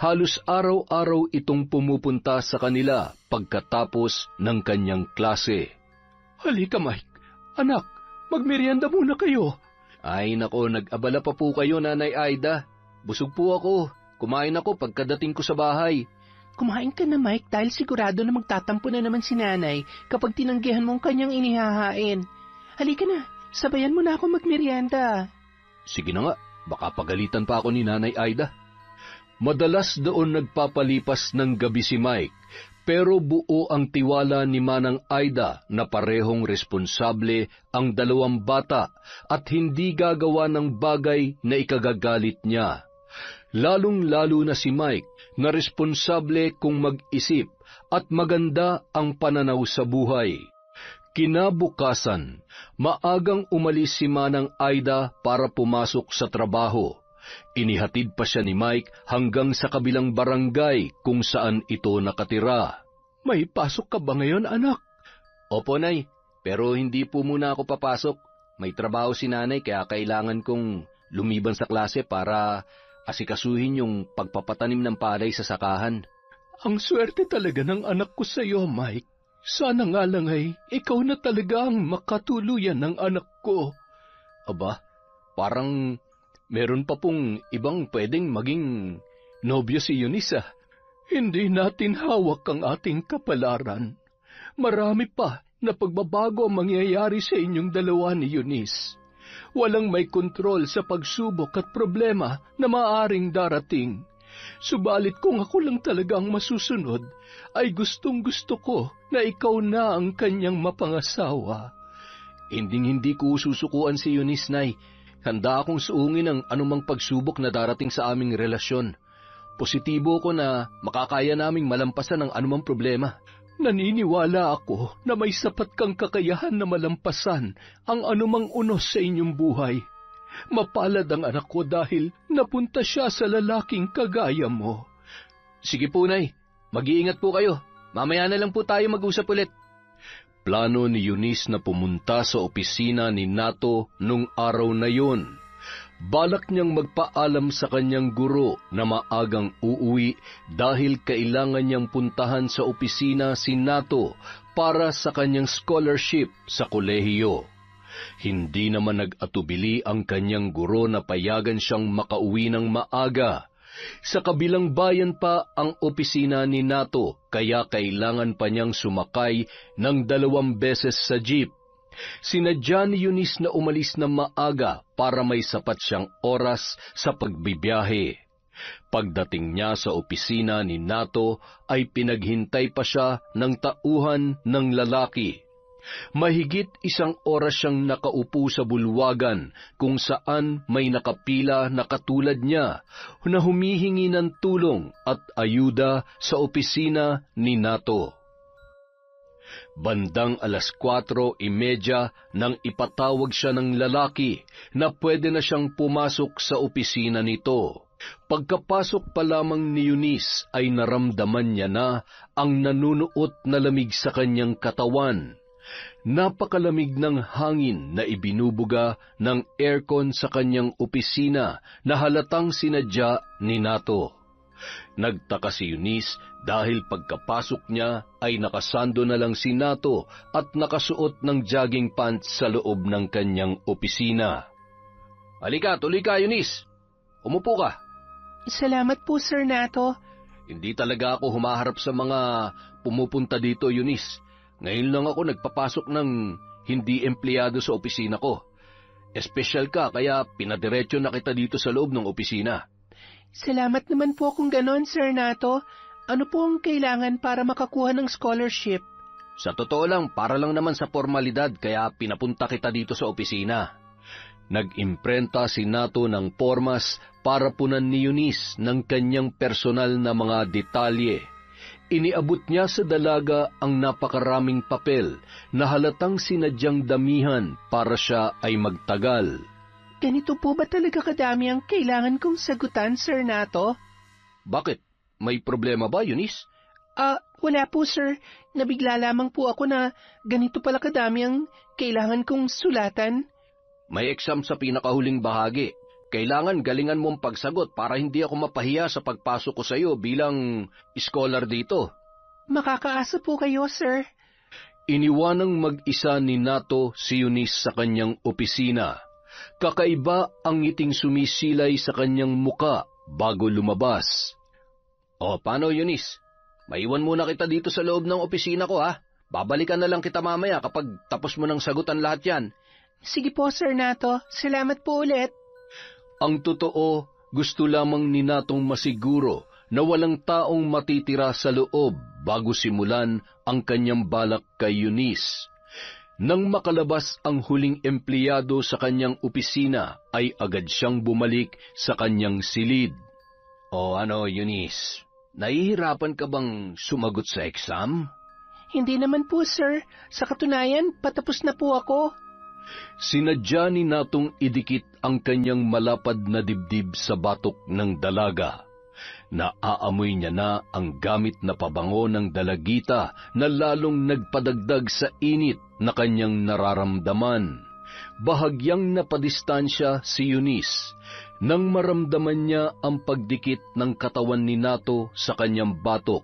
Halos araw-araw itong pumupunta sa kanila pagkatapos ng kanyang klase. Halika, Mike. Anak, magmerienda muna kayo. Ay nako, nag-abala pa po kayo, Nanay Aida. Busog po ako. Kumain ako pagkadating ko sa bahay. Kumain ka na, Mike, dahil sigurado na magtatampo na naman si nanay kapag tinanggihan mong kanyang inihahain. Halika na, sabayan mo na ako magmerienda. Sige na nga, baka pagalitan pa ako ni Nanay Aida. Madalas doon nagpapalipas ng gabi si Mike, pero buo ang tiwala ni Manang Aida na parehong responsable ang 2 bata at hindi gagawa ng bagay na ikagagalit niya. Lalong-lalo na si Mike na responsable kung mag-isip at maganda ang pananaw sa buhay. Kinabukasan, maagang umalis si Manang Aida para pumasok sa trabaho. Inihatid pa siya ni Mike hanggang sa kabilang barangay kung saan ito nakatira. May pasok ka ba ngayon, anak? Opo, Nay, pero hindi po muna ako papasok. May trabaho si Nanay kaya kailangan kong lumiban sa klase para asikasuhin yung pagpapatanim ng palay sa sakahan. Ang swerte talaga ng anak ko sa iyo, Mike. Sana nga lang ay ikaw na talaga ang makatuluyan ng anak ko. Aba, parang meron pa pong ibang pwedeng maging nobyo si Eunice. Hindi natin hawak ang ating kapalaran. Marami pa na pagbabago ang mangyayari sa inyong dalawa ni Eunice. Walang may kontrol sa pagsubok at problema na maaring darating. Subalit kung ako lang talaga ang masusunod, ay gustong-gusto ko na ikaw na ang kanyang mapangasawa. Hinding-hindi ko susukuan si Eunice, Nay. Handa akong suungin ang anumang pagsubok na darating sa aming relasyon. Positibo ko na makakaya naming malampasan ang anumang problema. Naniniwala ako na may sapat kang kakayahan na malampasan ang anumang unos sa inyong buhay. Mapalad ang anak ko dahil napunta siya sa lalaking kagaya mo. Sige po, Nay. Mag-iingat po kayo. Mamaya na lang po tayo mag-usap ulit. Plano ni Eunice na pumunta sa opisina ni Nato nung araw na yun. Balak niyang magpaalam sa kanyang guro na maagang uuwi dahil kailangan niyang puntahan sa opisina si Nato para sa kanyang scholarship sa kolehiyo. Hindi naman nag-atubili ang kanyang guro na payagan siyang makauwi ng maaga. Sa kabilang bayan pa ang opisina ni Nato, kaya kailangan pa niyang sumakay ng 2 beses sa jeep. Sinadya ni Eunice na umalis na maaga para may sapat siyang oras sa pagbibiyahe. Pagdating niya sa opisina ni Nato ay pinaghintay pa siya ng tauhan ng lalaki. Mahigit 1 oras siyang nakaupo sa bulwagan kung saan may nakapila na katulad niya na humihingi ng tulong at ayuda sa opisina ni Nato. Bandang 4:30 nang ipatawag siya ng lalaki na pwede na siyang pumasok sa opisina nito. Pagkapasok pa lamang ni Eunice ay naramdaman niya na ang nanunuot na lamig sa kanyang katawan. Napakalamig ng hangin na ibinubuga ng aircon sa kanyang opisina na halatang sinadya ni Nato. Nagtaka si Eunice dahil pagkapasok niya ay nakasando na lang si Nato at nakasuot ng jogging pants sa loob ng kanyang opisina. Halika, tuloy ka, Eunice. Umupo ka. Salamat po, Sir Nato. Hindi talaga ako humaharap sa mga pumupunta dito, Eunice. Ngayon lang ako nagpapasok ng hindi empleyado sa opisina ko. Espesyal ka, kaya pinadiretso na kita dito sa loob ng opisina. Salamat naman po kung ganon, Sir Nato. Ano po ang kailangan para makakuha ng scholarship? Sa totoo lang, para lang naman sa formalidad, kaya pinapunta kita dito sa opisina. Nag-imprenta si Nato ng pormas para punan ni Eunice ng kanyang personal na mga detalye. Iniabot niya sa dalaga ang napakaraming papel na halatang sinadyang damihan para siya ay magtagal. Ganito po ba talaga kadami ang kailangan kong sagutan, Sir Nato? Bakit? May problema ba, Eunice? Wala po, sir. Nabigla lamang po ako na ganito pala kadami ang kailangan kong sulatan. May exam sa pinakahuling bahagi. Kailangan galingan mong pagsagot para hindi ako mapahiya sa pagpasok ko sa iyo bilang scholar dito. Makakaasa po kayo, sir. Iniwanang mag-isa ni Nato si Eunice sa kanyang opisina. Kakaiba ang ngiting sumisilay sa kanyang muka bago lumabas. O, paano, Eunice? Maiwan muna kita dito sa loob ng opisina ko, ha? Babalikan na lang kita mamaya kapag tapos mo ng sagutan lahat yan. Sige po, Sir Nato. Salamat po ulit. Ang totoo, gusto lamang ni Natong masiguro na walang taong matitira sa loob bago simulan ang kanyang balak kay Eunice. Nang makalabas ang huling empleyado sa kanyang opisina, ay agad siyang bumalik sa kanyang silid. O ano, Eunice? Nahihirapan ka bang sumagot sa exam? Hindi naman po, sir. Sa katunayan, patapos na po ako. Sinadya ni Natong idikit ang kanyang malapad na dibdib sa batok ng dalaga. Naaamoy niya na ang gamit na pabango ng dalagita na lalong nagpadagdag sa init na kanyang nararamdaman. Bahagyang napadistansya si Eunice nang maramdaman niya ang pagdikit ng katawan ni Nato sa kanyang batok.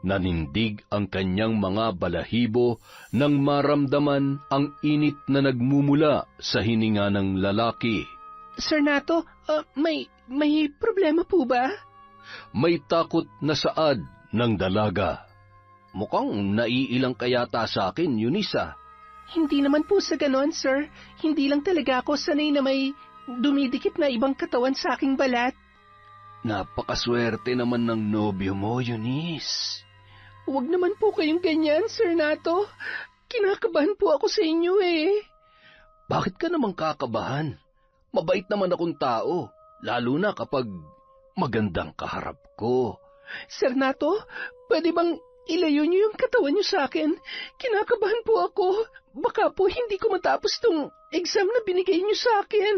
Nanindig ang kanyang mga balahibo nang maramdaman ang init na nagmumula sa hininga ng lalaki. Sir Nato, may problema po ba? May takot na saad ng dalaga. Mukhang naiilang kayata sa akin, Eunice. Hindi naman po sa ganon, sir. Hindi lang talaga ako sanay na may dumidikit na ibang katawan sa aking balat. Napakaswerte naman ng nobyo mo, Eunice. Huwag naman po kayong ganyan, Sir Nato. Kinakabahan po ako sa inyo eh. Bakit ka namang kakabahan? Mabait naman akong tao, lalo na kapag magandang kaharap ko. Sir Nato, pwede bang ilayo niyo yung katawan niyo sa akin? Kinakabahan po ako. Baka po hindi ko matapos tong exam na binigay niyo sa akin.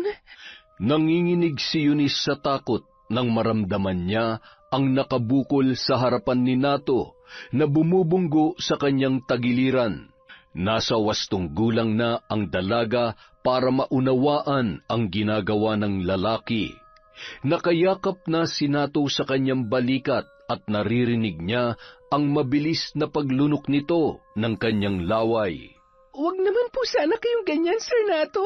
Nanginginig si Eunice sa takot nang maramdaman niya ang nakabukol sa harapan ni Nato na bumubunggo sa kanyang tagiliran. Nasa 8 gulang na ang dalaga para maunawaan ang ginagawa ng lalaki. Nakayakap na si Nato sa kanyang balikat at naririnig niya ang mabilis na paglunok nito ng kanyang laway. Huwag naman po sana kayong ganyan, Sir Nato.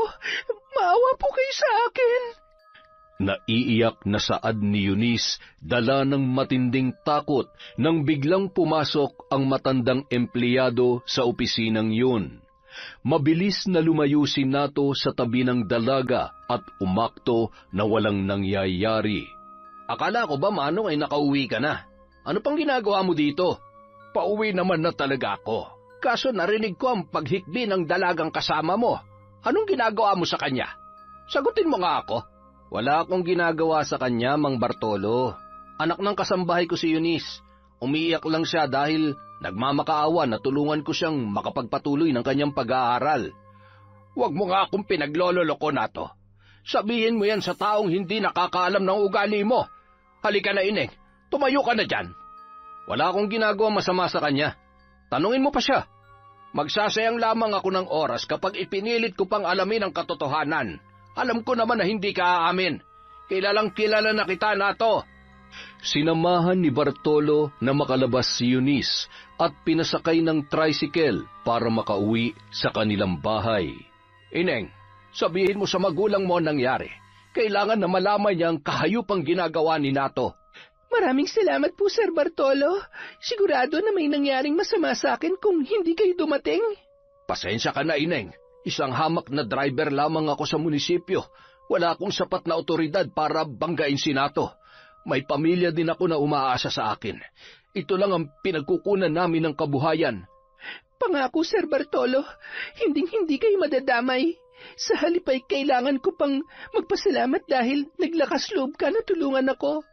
Maawa po kayo sa akin. Naiiyak na saad ni Eunice, dala ng matinding takot nang biglang pumasok ang matandang empleyado sa opisinang yun. Mabilis na lumayo si Nato sa tabi ng dalaga at umakto na walang nangyayari. Akala ko ba, Manong, ay nakauwi ka na? Ano pang ginagawa mo dito? Pauwi naman na talaga ako. Kaso narinig ko ang paghikbi ng dalagang kasama mo. Anong ginagawa mo sa kanya? Sagutin mo nga ako. Wala akong ginagawa sa kanya, Mang Bartolo. Anak ng kasambahay ko si Eunice. Umiiyak lang siya dahil nagmamakaawa na tulungan ko siyang makapagpatuloy ng kanyang pag-aaral. Huwag mo nga akong pinaglololoko na to. Sabihin mo yan sa taong hindi nakakaalam ng ugali mo. Halika na, Ineng. Tumayo ka na dyan. Wala akong ginagawa masama sa kanya. Tanungin mo pa siya. Magsasayang lamang ako ng oras kapag ipinilit ko pang alamin ang katotohanan. Alam ko naman na hindi ka aamin. Kilalang kilala na kita, Nato. Sinamahan ni Bartolo na makalabas si Eunice at pinasakay ng tricycle para makauwi sa kanilang bahay. Ineng, sabihin mo sa magulang mo ang nangyari. Kailangan na malaman niya ang kahayupang ginagawa ni Nato. Maraming salamat po, Sir Bartolo. Sigurado na may nangyaring masama sa akin kung hindi kayo dumating. Pasensya ka na, Ineng. Isang hamak na driver lamang ako sa munisipyo. Wala akong sapat na otoridad para banggain si Nato. May pamilya din ako na umaasa sa akin. Ito lang ang pinagkukunan namin ng kabuhayan. Pangako, Sir Bartolo, hinding-hindi kayo madadamay. Sa halip ay kailangan ko pang magpasalamat dahil naglakas loob ka na tulungan ako.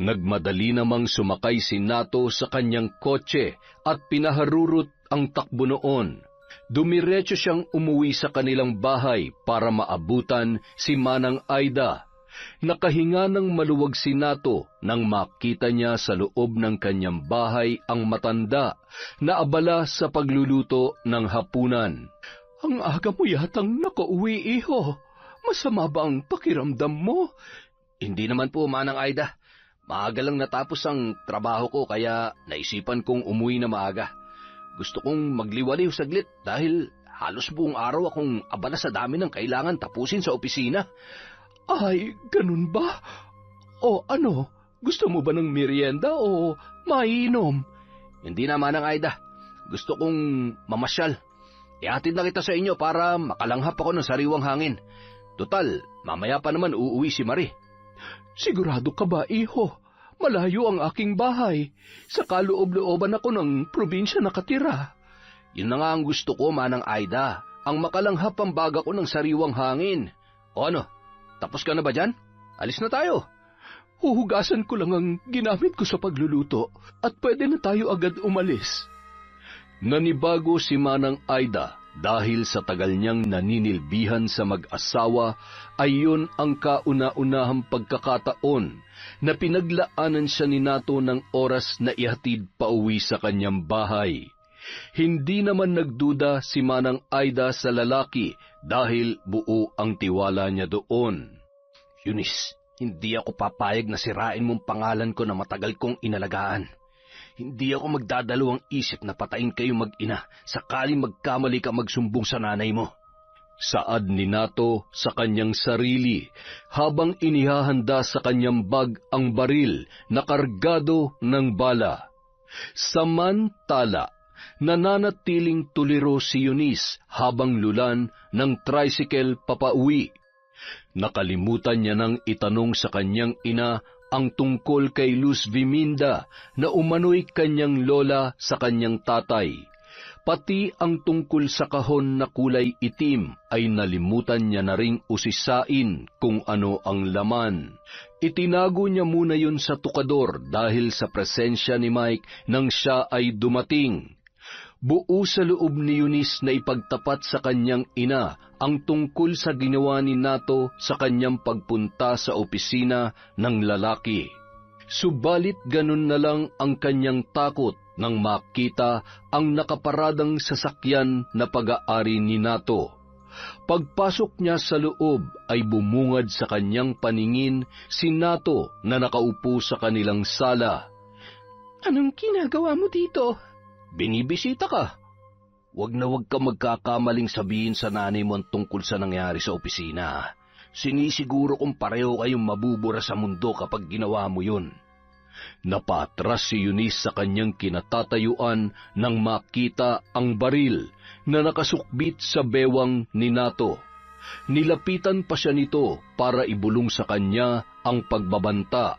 Nagmadali namang sumakay si Nato sa kanyang kotse at pinaharurot ang takbo noon. Dumiretso siyang umuwi sa kanilang bahay para maabutan si Manang Aida. Nakahinga ng maluwag si Nato nang makita niya sa loob ng kanyang bahay ang matanda na abala sa pagluluto ng hapunan. Ang aga mo yatang nakauwi, iho. Masama ba ang pakiramdam mo? Hindi naman po, Manang Aida. Maaga lang natapos ang trabaho ko kaya naisipan kong umuwi na maaga. Gusto kong magliwaliw saglit dahil halos buong araw akong abala sa dami ng kailangan tapusin sa opisina. Ay, ganun ba? O ano, gusto mo ba ng merienda o mainom? Hindi na, Manang Aida. Gusto kong mamasyal. Ihatid na kita sa inyo para makalanghap ako ng sariwang hangin. Total, mamaya pa naman uuwi si Marie. Sigurado ka ba, iho? Malayo ang aking bahay. Sa kaloob-looban ako ng probinsya nakatira. Yun na nga ang gusto ko, Manang Aida. Ang makalanghap ang baga ko ng sariwang hangin. O ano, tapos ka na ba dyan? Alis na tayo. Huhugasan ko lang ang ginamit ko sa pagluluto at pwede na tayo agad umalis. Nanibago si Manang Aida dahil sa tagal niyang naninilbihan sa mag-asawa ay yun ang kauna-unahang pagkakataon na pinaglaanan siya ni Nato ng oras na ihatid pauwi sa kanyang bahay. Hindi naman nagduda si Manang Aida sa lalaki dahil buo ang tiwala niya doon. Eunice, hindi ako papayag na sirain mong pangalan ko na matagal kong inalagaan. Hindi ako magdadalawang isip na patayin kayo mag-ina sakaling magkamali ka magsumbong sa nanay mo. Saad ni Nato sa kanyang sarili habang inihahanda sa kanyang bag ang baril na kargado ng bala. Samantala, nananatiling tuliro si Eunice habang lulan ng tricycle papauwi. Nakalimutan niya nang itanong sa kanyang ina ang tungkol kay Luz Viminda na umano'y kanyang lola sa kanyang tatay. Pati ang tungkol sa kahon na kulay itim ay nalimutan niya na ring usisain kung ano ang laman. Itinago niya muna yun sa tukador dahil sa presensya ni Mike nang siya ay dumating. Buo sa loob ni Eunice na ipagtapat sa kanyang ina ang tungkol sa ginawa ni Nato sa kanyang pagpunta sa opisina ng lalaki. Subalit ganun na lang ang kanyang takot nang makita ang nakaparadang sasakyan na pag-aari ni Nato. Pagpasok niya sa loob ay bumungad sa kanyang paningin si Nato na nakaupo sa kanilang sala. Anong ginagawa mo dito? Binibisita ka. Wag na wag ka magkakamaling sabihin sa nanay mo ang tungkol sa nangyari sa opisina. Sinisiguro kong pareho kayong mabubura sa mundo kapag ginawa mo yun. Napatras si Eunice sa kanyang kinatatayuan nang makita ang baril na nakasukbit sa bewang ni Nato. Nilapitan pa siya nito para ibulong sa kanya ang pagbabanta.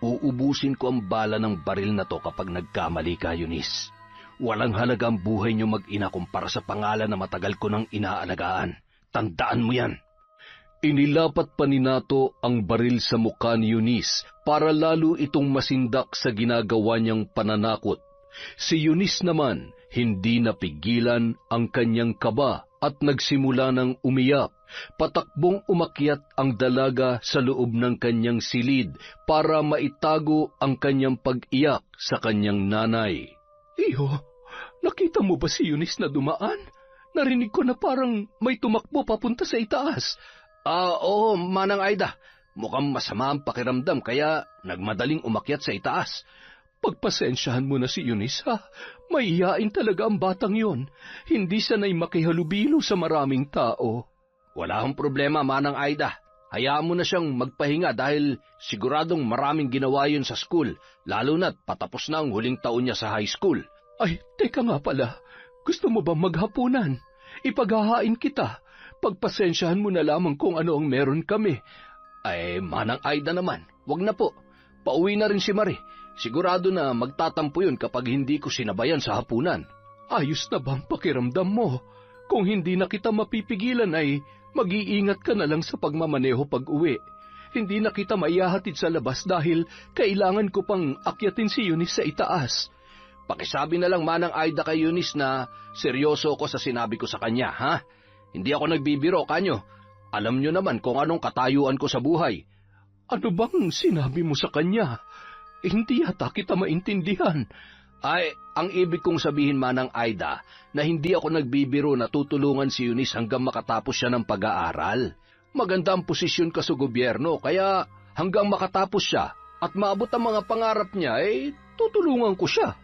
Uubusin ko ang bala ng baril na to kapag nagkamali ka, Eunice. Walang halaga ang buhay niyo mag-ina kumpara sa pangalan na matagal ko nang inaalagaan. Tandaan mo yan. Inilapat pa ni Nato ang baril sa mukha ni Eunice para lalo itong masindak sa ginagawa niyang pananakot. Si Eunice naman, hindi napigilan ang kanyang kaba at nagsimula ng umiyak. Patakbong umakyat ang dalaga sa loob ng kanyang silid para maitago ang kanyang pag-iyak sa kanyang nanay. Iyo, nakita mo ba si Eunice na dumaan? Narinig ko na parang may tumakbo papunta sa itaas. Oo, Manang Aida. Mukhang masama ang pakiramdam kaya nagmadaling umakyat sa itaas. Pagpasensyahan mo na si Eunice, ha? Mahihain talaga ang batang yon. Hindi sanay makihalubilo sa maraming tao. Wala akong problema, Manang Aida. Hayaan mo na siyang magpahinga dahil siguradong maraming ginawa yun sa school, lalo na't patapos na ang huling taon niya sa high school. Ay, teka nga pala. Gusto mo ba maghapunan? Ipaghahain kita. Pagpasensyahan mo na lamang kung ano ang meron kami. Ay, Manang Aida naman, wag na po. Pauwi na rin si Marie. Sigurado na magtatampo yun kapag hindi ko sinabayan sa hapunan. Ayos na bang pakiramdam mo? Kung hindi na kita mapipigilan ay mag-iingat ka na lang sa pagmamaneho pag-uwi. Hindi na kita maihahatid sa labas dahil kailangan ko pang akyatin si Eunice sa itaas. Pakisabi na lang, Manang Aida, kay Eunice na seryoso ko sa sinabi ko sa kanya, ha? Hindi ako nagbibiro, kanyo. Alam nyo naman kung anong katayuan ko sa buhay. Ano bang sinabi mo sa kanya? Hindi yata kita maintindihan. Ay, ang ibig kong sabihin, Manang Aida, na hindi ako nagbibiro na tutulungan si Eunice hanggang makatapos siya ng pag-aaral. Maganda ang posisyon ka sa gobyerno, kaya hanggang makatapos siya at maabot ang mga pangarap niya, tutulungan ko siya.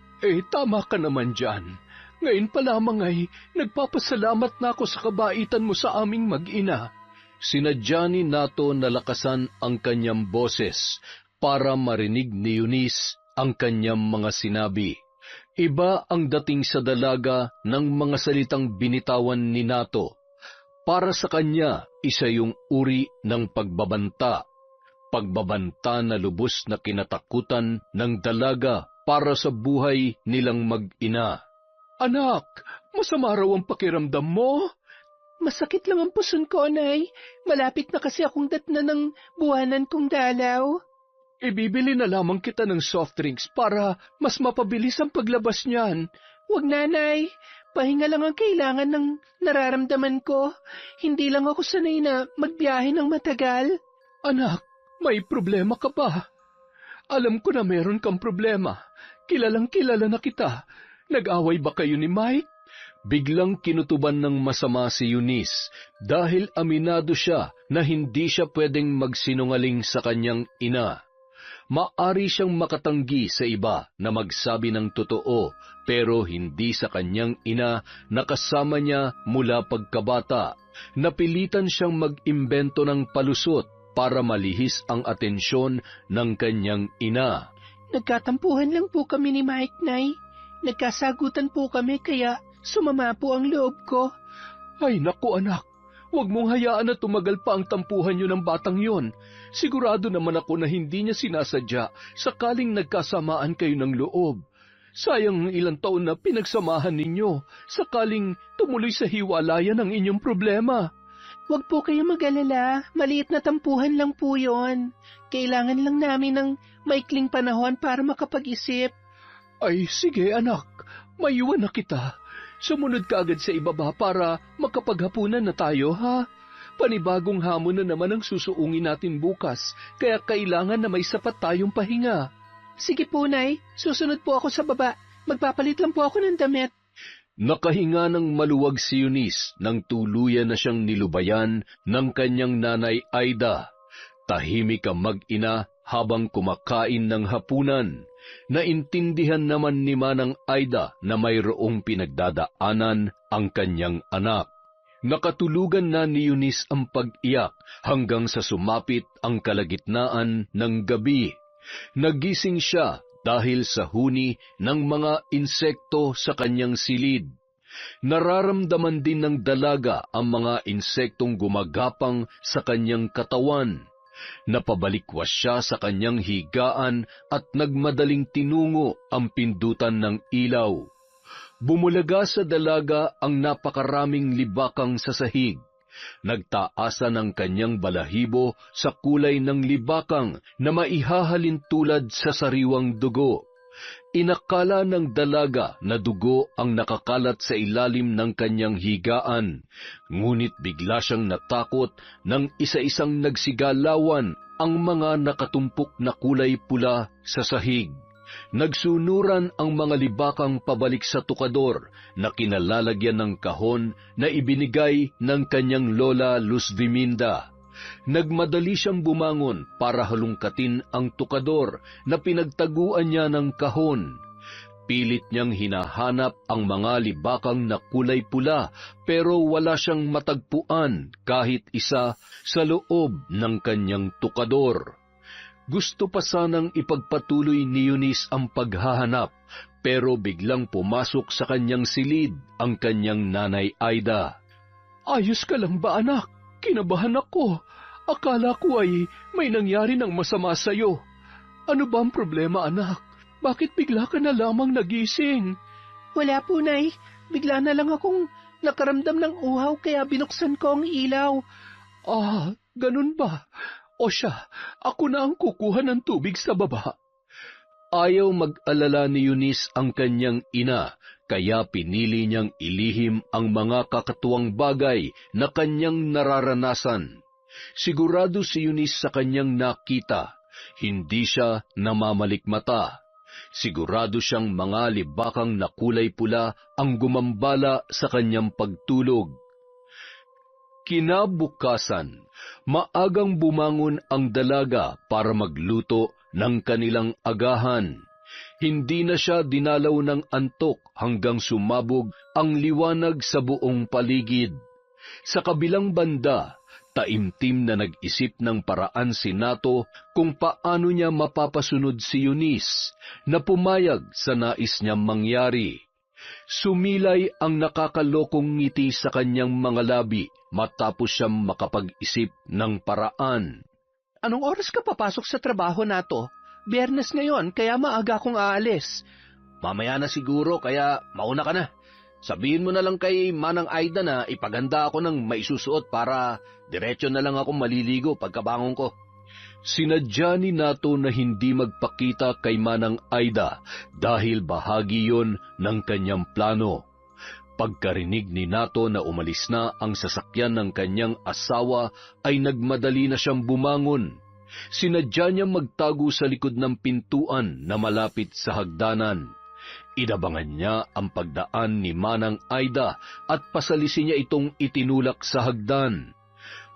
Tama ka naman dyan. Ngayon pa lamang ay nagpapasalamat na ako sa kabaitan mo sa aming mag-ina. Sinadya ni Nato na lakasan ang kanyang boses para marinig ni Eunice ang kanyang mga sinabi. Iba ang dating sa dalaga ng mga salitang binitawan ni Nato. Para sa kanya, isa yung uri ng pagbabanta. Pagbabanta na lubos na kinatakutan ng dalaga para sa buhay nilang mag-ina. Anak, masama raw ang pakiramdam mo? Masakit lang ang puson ko, Nay. Malapit na kasi akong datna ng buwanan kong dalaw. Ibibili na lamang kita ng soft drinks para mas mapabilis ang paglabas niyan. Huwag, Nanay. Pahinga lang ang kailangan ng nararamdaman ko. Hindi lang ako sanay na magbiyahe ng matagal. Anak, may problema ka ba? Alam ko na meron kang problema. Kilalang-kilala na kita. Nag-away ba kayo ni Mike? Biglang kinutuban ng masama si Eunice dahil aminado siya na hindi siya pwedeng magsinungaling sa kanyang ina. Maari siyang makatanggi sa iba na magsabi ng totoo pero hindi sa kanyang ina na kasama niya mula pagkabata. Napilitan siyang mag-imbento ng palusot para malihis ang atensyon ng kanyang ina. Nagkatampuhan lang po kami ni Mike, Nay. Nagkasagutan po kami kaya sumama po ang loob ko. Ay naku anak, huwag mong hayaan na tumagal pa ang tampuhan niyo ng batang yon. Sigurado naman ako na hindi niya sinasadya sakaling nagkasamaan kayo ng loob. Sayang ilang taon na pinagsamahan ninyo sakaling tumuloy sa hiwalayan ang inyong problema. Huwag po kayo mag-alala, maliit na tampuhan lang po yon. Kailangan lang namin ng maikling panahon para makapag-isip. Ay, sige anak, maiwan na kita. Sumunod ka agad sa ibaba para makapaghapunan na tayo, ha? Panibagong hamon na naman ang susuungin natin bukas, kaya kailangan na may sapat tayong pahinga. Sige po, Nay. Susunod po ako sa baba. Magpapalit lang po ako ng damit. Nakahinga ng maluwag si Eunice nang tuluyan na siyang nilubayan ng kanyang nanay Aida. Tahimik ang mag-ina habang kumakain ng hapunan. Naintindihan naman ni Manang Aida na mayroong pinagdadaanan ang kanyang anak. Nakatulugan na ni Eunice ang pag-iyak hanggang sa sumapit ang kalagitnaan ng gabi. Nagising siya dahil sa huni ng mga insekto sa kanyang silid. Nararamdaman din ng dalaga ang mga insektong gumagapang sa kanyang katawan. Napabalikwas siya sa kanyang higaan at nagmadaling tinungo ang pindutan ng ilaw. Bumulaga sa dalaga ang napakaraming libakang sa sahig. Nagtaasan ang kanyang balahibo sa kulay ng libakang na maihahalin tulad sa sariwang dugo. Inakala ng dalaga na dugo ang nakakalat sa ilalim ng kanyang higaan, ngunit bigla siyang natakot nang isa-isang nagsigalawan ang mga nakatumpok na kulay pula sa sahig. Nagsunuran ang mga libakang pabalik sa tukador na kinalalagyan ng kahon na ibinigay ng kanyang lola Luzviminda. Nagmadali siyang bumangon para halungkatin ang tukador na pinagtaguan niya ng kahon. Pilit niyang hinahanap ang mga libakang na kulay pula pero wala siyang matagpuan kahit isa sa loob ng kanyang tukador. Gusto pa sanang ipagpatuloy ni Eunice ang paghahanap pero biglang pumasok sa kanyang silid ang kanyang nanay Aida. Ayos ka lang ba, anak? Kinabahan ako. Akala ko ay may nangyari ng masama sa'yo. Ano ba ang problema, anak? Bakit bigla ka na lamang nagising? Wala po, Nay. Bigla na lang akong nakaramdam ng uhaw kaya binuksan ko ang ilaw. Ah, ganun ba? O siya, ako na ang kukuha ng tubig sa baba. Ayaw mag-alala ni Eunice ang kanyang ina, kaya pinili niyang ilihim ang mga kakatuwang bagay na kanyang nararanasan. Sigurado si Eunice sa kanyang nakita, hindi siya namamalikmata. Sigurado siyang mga libakang na kulay pula ang gumambala sa kanyang pagtulog. Kinabukasan, maagang bumangon ang dalaga para magluto ng kanilang agahan. Hindi na siya dinalaw ng antok hanggang sumabog ang liwanag sa buong paligid. Sa kabilang banda, taimtim na nag-isip ng paraan si Nato kung paano niya mapapasunod si Eunice na pumayag sa nais niyang mangyari. Sumilay ang nakakalokong ngiti sa kanyang mga labi matapos siyang makapag-isip ng paraan. Anong oras ka papasok sa trabaho, Nato? Biyernes ngayon, kaya maaga akong aalis. Mamaya na siguro, kaya mauna ka na. Sabihin mo na lang kay Manang Aida na ipaganda ako ng maisusuot para diretso na lang ako maliligo pagkabangon ko. Sinadya ni Nato na hindi magpakita kay Manang Aida dahil bahagi yon ng kanyang plano. Pagkarinig ni Nato na umalis na ang sasakyan ng kanyang asawa ay nagmadali na siyang bumangon. Sinadya niya magtago sa likod ng pintuan na malapit sa hagdanan. Inabangan niya ang pagdaan ni Manang Aida at pasalisi niya itong itinulak sa hagdan.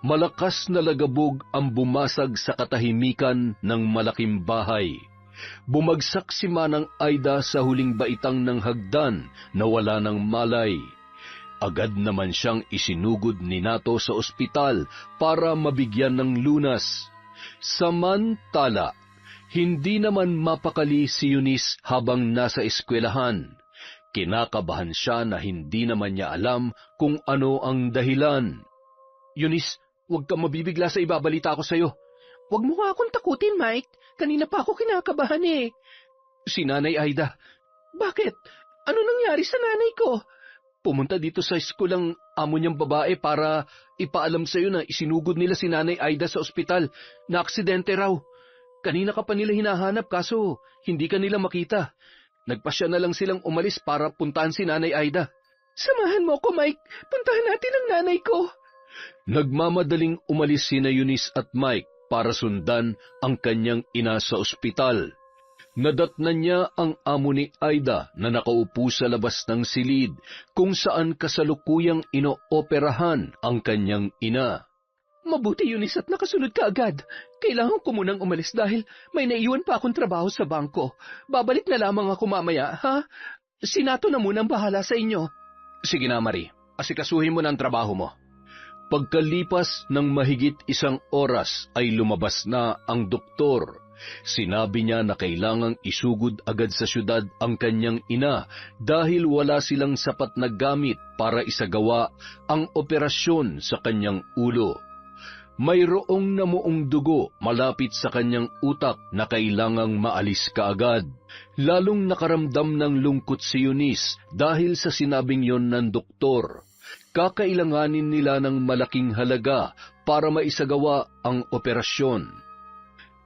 Malakas na lagabog ang bumasag sa katahimikan ng malaking bahay. Bumagsak si Manang Aida sa huling baitang ng hagdan na wala ng malay. Agad naman siyang isinugod ni Nato sa ospital para mabigyan ng lunas. Samantala, hindi naman mapakali si Eunice habang nasa eskwelahan. Kinakabahan siya na hindi naman niya alam kung ano ang dahilan. Eunice, huwag kang mabibigla sa ibabalita ko sa'yo. Huwag mo nga akong takutin, Mike. Kanina pa ako kinakabahan eh. Si Nanay Aida. Bakit? Ano nangyari sa nanay ko? Pumunta dito sa school ang amo niyang babae para ipaalam sa'yo na isinugod nila si Nanay Aida sa ospital na aksidente raw. Kanina ka pa nila hinahanap kaso hindi ka nila makita. Nagpasya na lang silang umalis para puntahan si Nanay Aida. Samahan mo ko, Mike. Puntahan natin ang nanay ko. Nagmamadaling umalis sina Eunice at Mike para sundan ang kanyang ina sa ospital. Nadatnan niya ang amo ni Aida na nakaupo sa labas ng silid kung saan kasalukuyang inooperahan ang kanyang ina. Mabuti, Eunice, at nakasunod ka agad. Kailangan ko munang umalis dahil may naiwan pa akong trabaho sa bangko. Babalik na lamang ako mamaya, ha? Si Nato na munang bahala sa inyo. Sige na, Marie. Asikasuhin mo na ang trabaho mo. Pagkalipas ng mahigit 1 oras ay lumabas na ang doktor. Sinabi niya na kailangang isugod agad sa syudad ang kanyang ina dahil wala silang sapat na gamit para isagawa ang operasyon sa kanyang ulo. Mayroong namuong dugo malapit sa kanyang utak na kailangang maalis kaagad. Lalong nakaramdam ng lungkot si Eunice dahil sa sinabing yon ng doktor. Kakailanganin nila ng malaking halaga para maisagawa ang operasyon.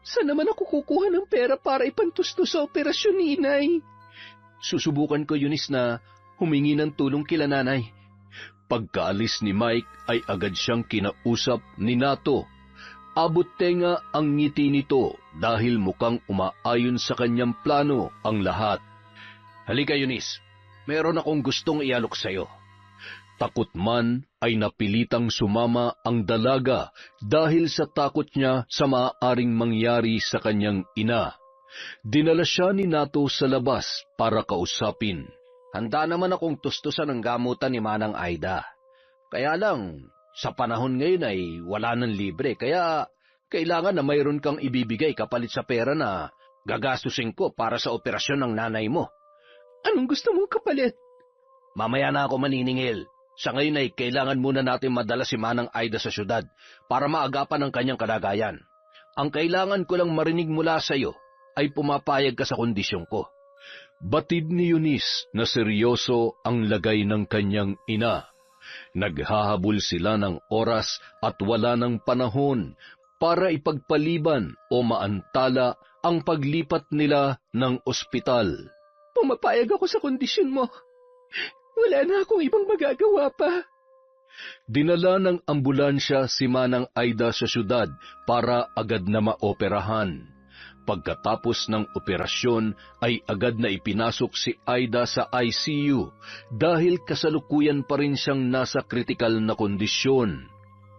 Saan naman ako kukuha ng pera para ipantustos sa operasyon ni inay? Susubukan ko, Eunice, na humingi ng tulong kila nanay. Pagkaalis ni Mike ay agad siyang kinausap ni Nato. Abot tenga ang ngiti nito dahil mukhang umaayon sa kanyang plano ang lahat. Halika, Eunice. Meron akong gustong ialok sa'yo. Takot man ay napilitang sumama ang dalaga dahil sa takot niya sa maaaring mangyari sa kanyang ina. Dinala siya ni Nato sa labas para kausapin. Handa naman akong tustusan ng gamutan ni Manang Aida. Kaya lang, sa panahon ngayon ay wala nang libre, kaya kailangan na mayroon kang ibibigay kapalit sa pera na gagastusin ko para sa operasyon ng nanay mo. Anong gusto mong kapalit? Mamaya na ako maniningil. Sa ngayon ay kailangan muna natin madala si Manang Aida sa syudad para maagapan ang kanyang kalagayan. Ang kailangan ko lang marinig mula sa iyo ay pumapayag ka sa kondisyon ko. Batid ni Eunice na seryoso ang lagay ng kanyang ina. Naghahabol sila ng oras at wala ng panahon para ipagpaliban o maantala ang paglipat nila ng ospital. Pumapayag ako sa kondisyon mo. Wala na akong ibang magagawa pa. Dinala ng ambulansya si Manang Aida sa syudad para agad na maoperahan. Pagkatapos ng operasyon ay agad na ipinasok si Aida sa ICU dahil kasalukuyan pa rin siyang nasa kritikal na kondisyon.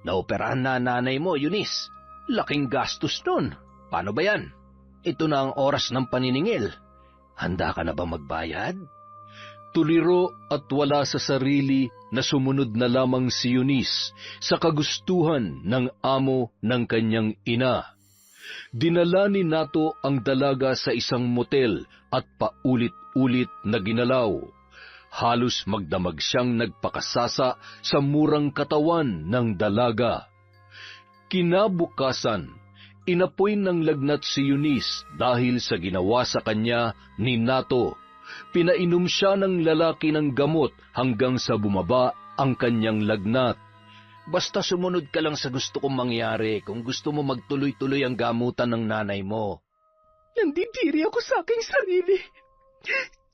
Naoperahan na nanay mo, Eunice. Laking gastos nun. Paano ba yan? Ito na ang oras ng paniningil. Handa ka na ba magbayad? Tuliro at wala sa sarili na sumunod na lamang si Eunice sa kagustuhan ng amo ng kanyang ina. Dinala ni Nato ang dalaga sa isang motel at paulit-ulit na ginalaw. Halos magdamag siyang nagpakasasa sa murang katawan ng dalaga. Kinabukasan, inapoy ng lagnat si Eunice dahil sa ginawa sa kanya ni Nato. Pinainom siya ng lalaki ng gamot hanggang sa bumaba ang kanyang lagnat. Basta sumunod ka lang sa gusto kong mangyari kung gusto mo magtuloy-tuloy ang gamutan ng nanay mo. Nandidiri ako sa aking sarili.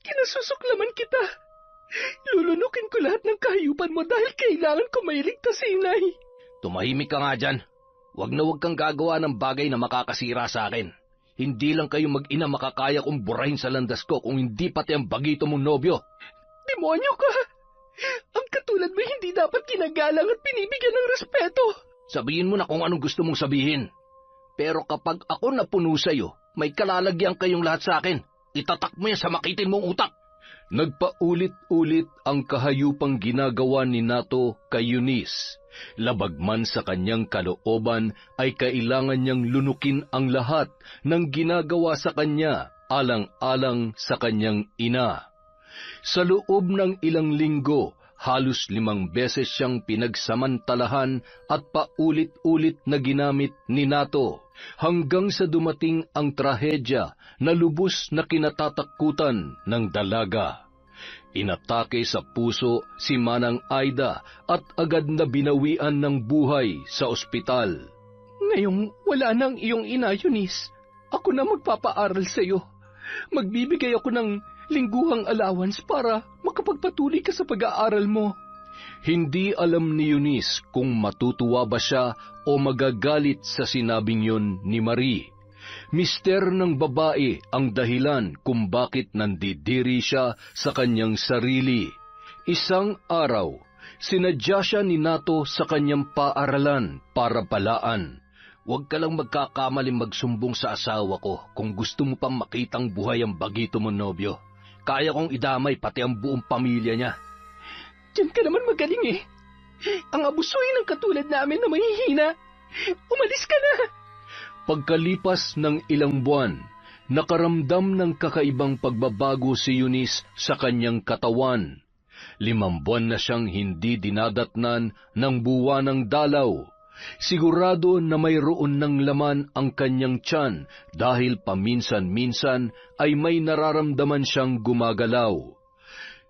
Kinasusuklaman kita. Lulunukin ko lahat ng kahayupan mo dahil kailangan ko mailigtas si inay. Tumahimik ka nga dyan. Huwag kang gagawa ng bagay na makakasira sa akin. Hindi lang kayo mag-ina makakaya kong burahin sa landas ko kung hindi pati ang bagito mong nobyo. Demonyo ka! Ang katulad mo hindi dapat ginagalang at binibigyan ng respeto. Sabihin mo na kung anong gusto mong sabihin. Pero kapag ako napuno sa'yo, may kalalagyan kayong lahat sa akin. Itatak mo yan sa makitin mong utak. Nagpaulit-ulit ang kahayupang ginagawa ni Nato kay Eunice. Labag man sa kanyang kalooban ay kailangan niyang lunukin ang lahat ng ginagawa sa kanya alang-alang sa kanyang ina. Sa loob ng ilang linggo, halos 5 beses siyang pinagsamantalahan at paulit-ulit na ginamit ni Nato hanggang sa dumating ang trahedya na lubos na kinatatakutan ng dalaga. Inatake sa puso si Manang Aida at agad na binawian ng buhay sa ospital. Ngayong wala nang iyong ina, Eunice, ako na magpapaaral sa iyo. Magbibigay ako ng lingguhang allowance para makapagpatuloy ka sa pag-aaral mo. Hindi alam ni Eunice kung matutuwa ba siya o magagalit sa sinabing yun ni Marie. Mister ng babae ang dahilan kung bakit nandidiri siya sa kanyang sarili. Isang araw, sinadya siya ni Nato sa kanyang paaralan para palaan. Huwag ka lang magkakamaling magsumbong sa asawa ko kung gusto mo pang makitang buhay ang bagito mo nobyo. Kaya kong idamay pati ang buong pamilya niya. Diyan ka naman magaling eh. Ang abusuhin ng katulad namin na mahihina. Umalis ka na! Pagkalipas ng ilang buwan, nakaramdam ng kakaibang pagbabago si Eunice sa kanyang katawan. 5 buwan na siyang hindi dinadatnan ng buwanang dalaw. Sigurado na mayroon ng laman ang kanyang tiyan dahil paminsan-minsan ay may nararamdaman siyang gumagalaw.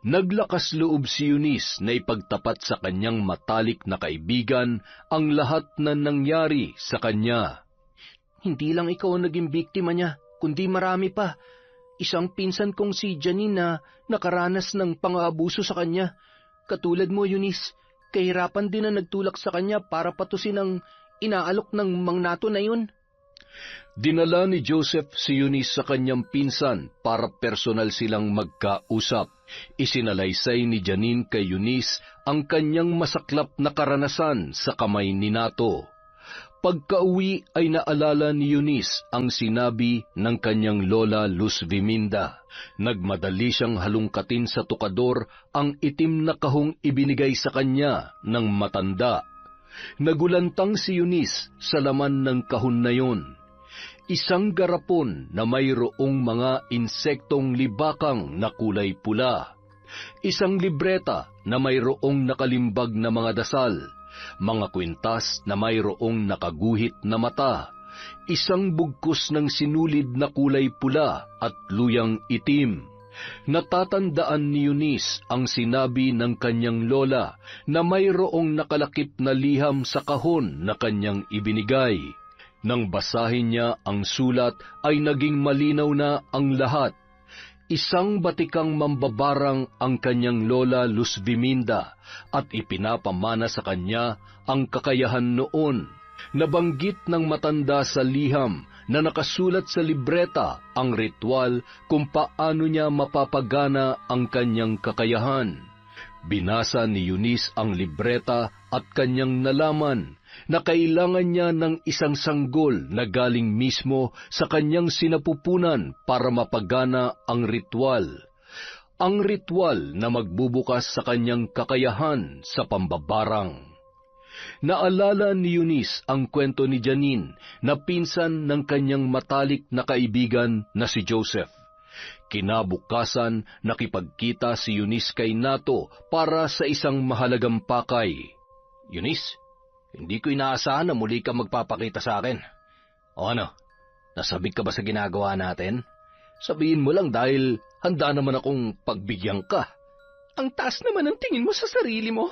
Naglakas loob si Eunice na ipagtapat sa kanyang matalik na kaibigan ang lahat na nangyari sa kanya. Hindi lang ikaw ang naging biktima niya, kundi marami pa. Isang pinsan kong si Janine na nakaranas ng pang-aabuso sa kanya. Katulad mo, Eunice, kahirapan din na nagtulak sa kanya para patusin ang inaalok ng mangnato na yun. Dinala ni Joseph si Eunice sa kanyang pinsan para personal silang magkausap. Isinalaysay ni Janine kay Eunice ang kanyang masaklap na karanasan sa kamay ni Nato. Pagkauwi ay naalala ni Eunice ang sinabi ng kanyang lola Luz Viminda. Nagmadali siyang halungkatin sa tukador ang itim na kahong ibinigay sa kanya ng matanda. Nagulantang si Eunice sa laman ng kahon na yun. Isang garapon na mayroong mga insektong libakang na kulay pula. Isang libreta na mayroong nakalimbag na mga dasal. Mga kwintas na mayroong nakaguhit na mata, isang bugkos ng sinulid na kulay pula at luyang itim. Natatandaan ni Eunice ang sinabi ng kanyang lola na mayroong nakalakip na liham sa kahon na kanyang ibinigay. Nang basahin niya ang sulat ay naging malinaw na ang lahat. Isang batikang mambabarang ang kanyang lola Luz Viminda at ipinapamana sa kanya ang kakayahan noon. Nabanggit ng matanda sa liham na nakasulat sa libreta ang ritual kung paano niya mapapagana ang kanyang kakayahan. Binasa ni Eunice ang libreta at kanyang nalaman na kailangan niya ng isang sanggol na galing mismo sa kanyang sinapupunan para mapagana ang ritual. Ang ritual na magbubukas sa kanyang kakayahan sa pambabarang. Naalala ni Eunice ang kwento ni Janine na pinsan ng kanyang matalik na kaibigan na si Joseph. Kinabukasan, nakipagkita si Eunice kay Nato para sa isang mahalagang pakay. Eunice, hindi ko inaasahan na muli ka magpapakita sa akin. O ano, nasabik ka ba sa ginagawa natin? Sabihin mo lang dahil handa naman akong pagbigyan ka. Ang taas naman ang tingin mo sa sarili mo.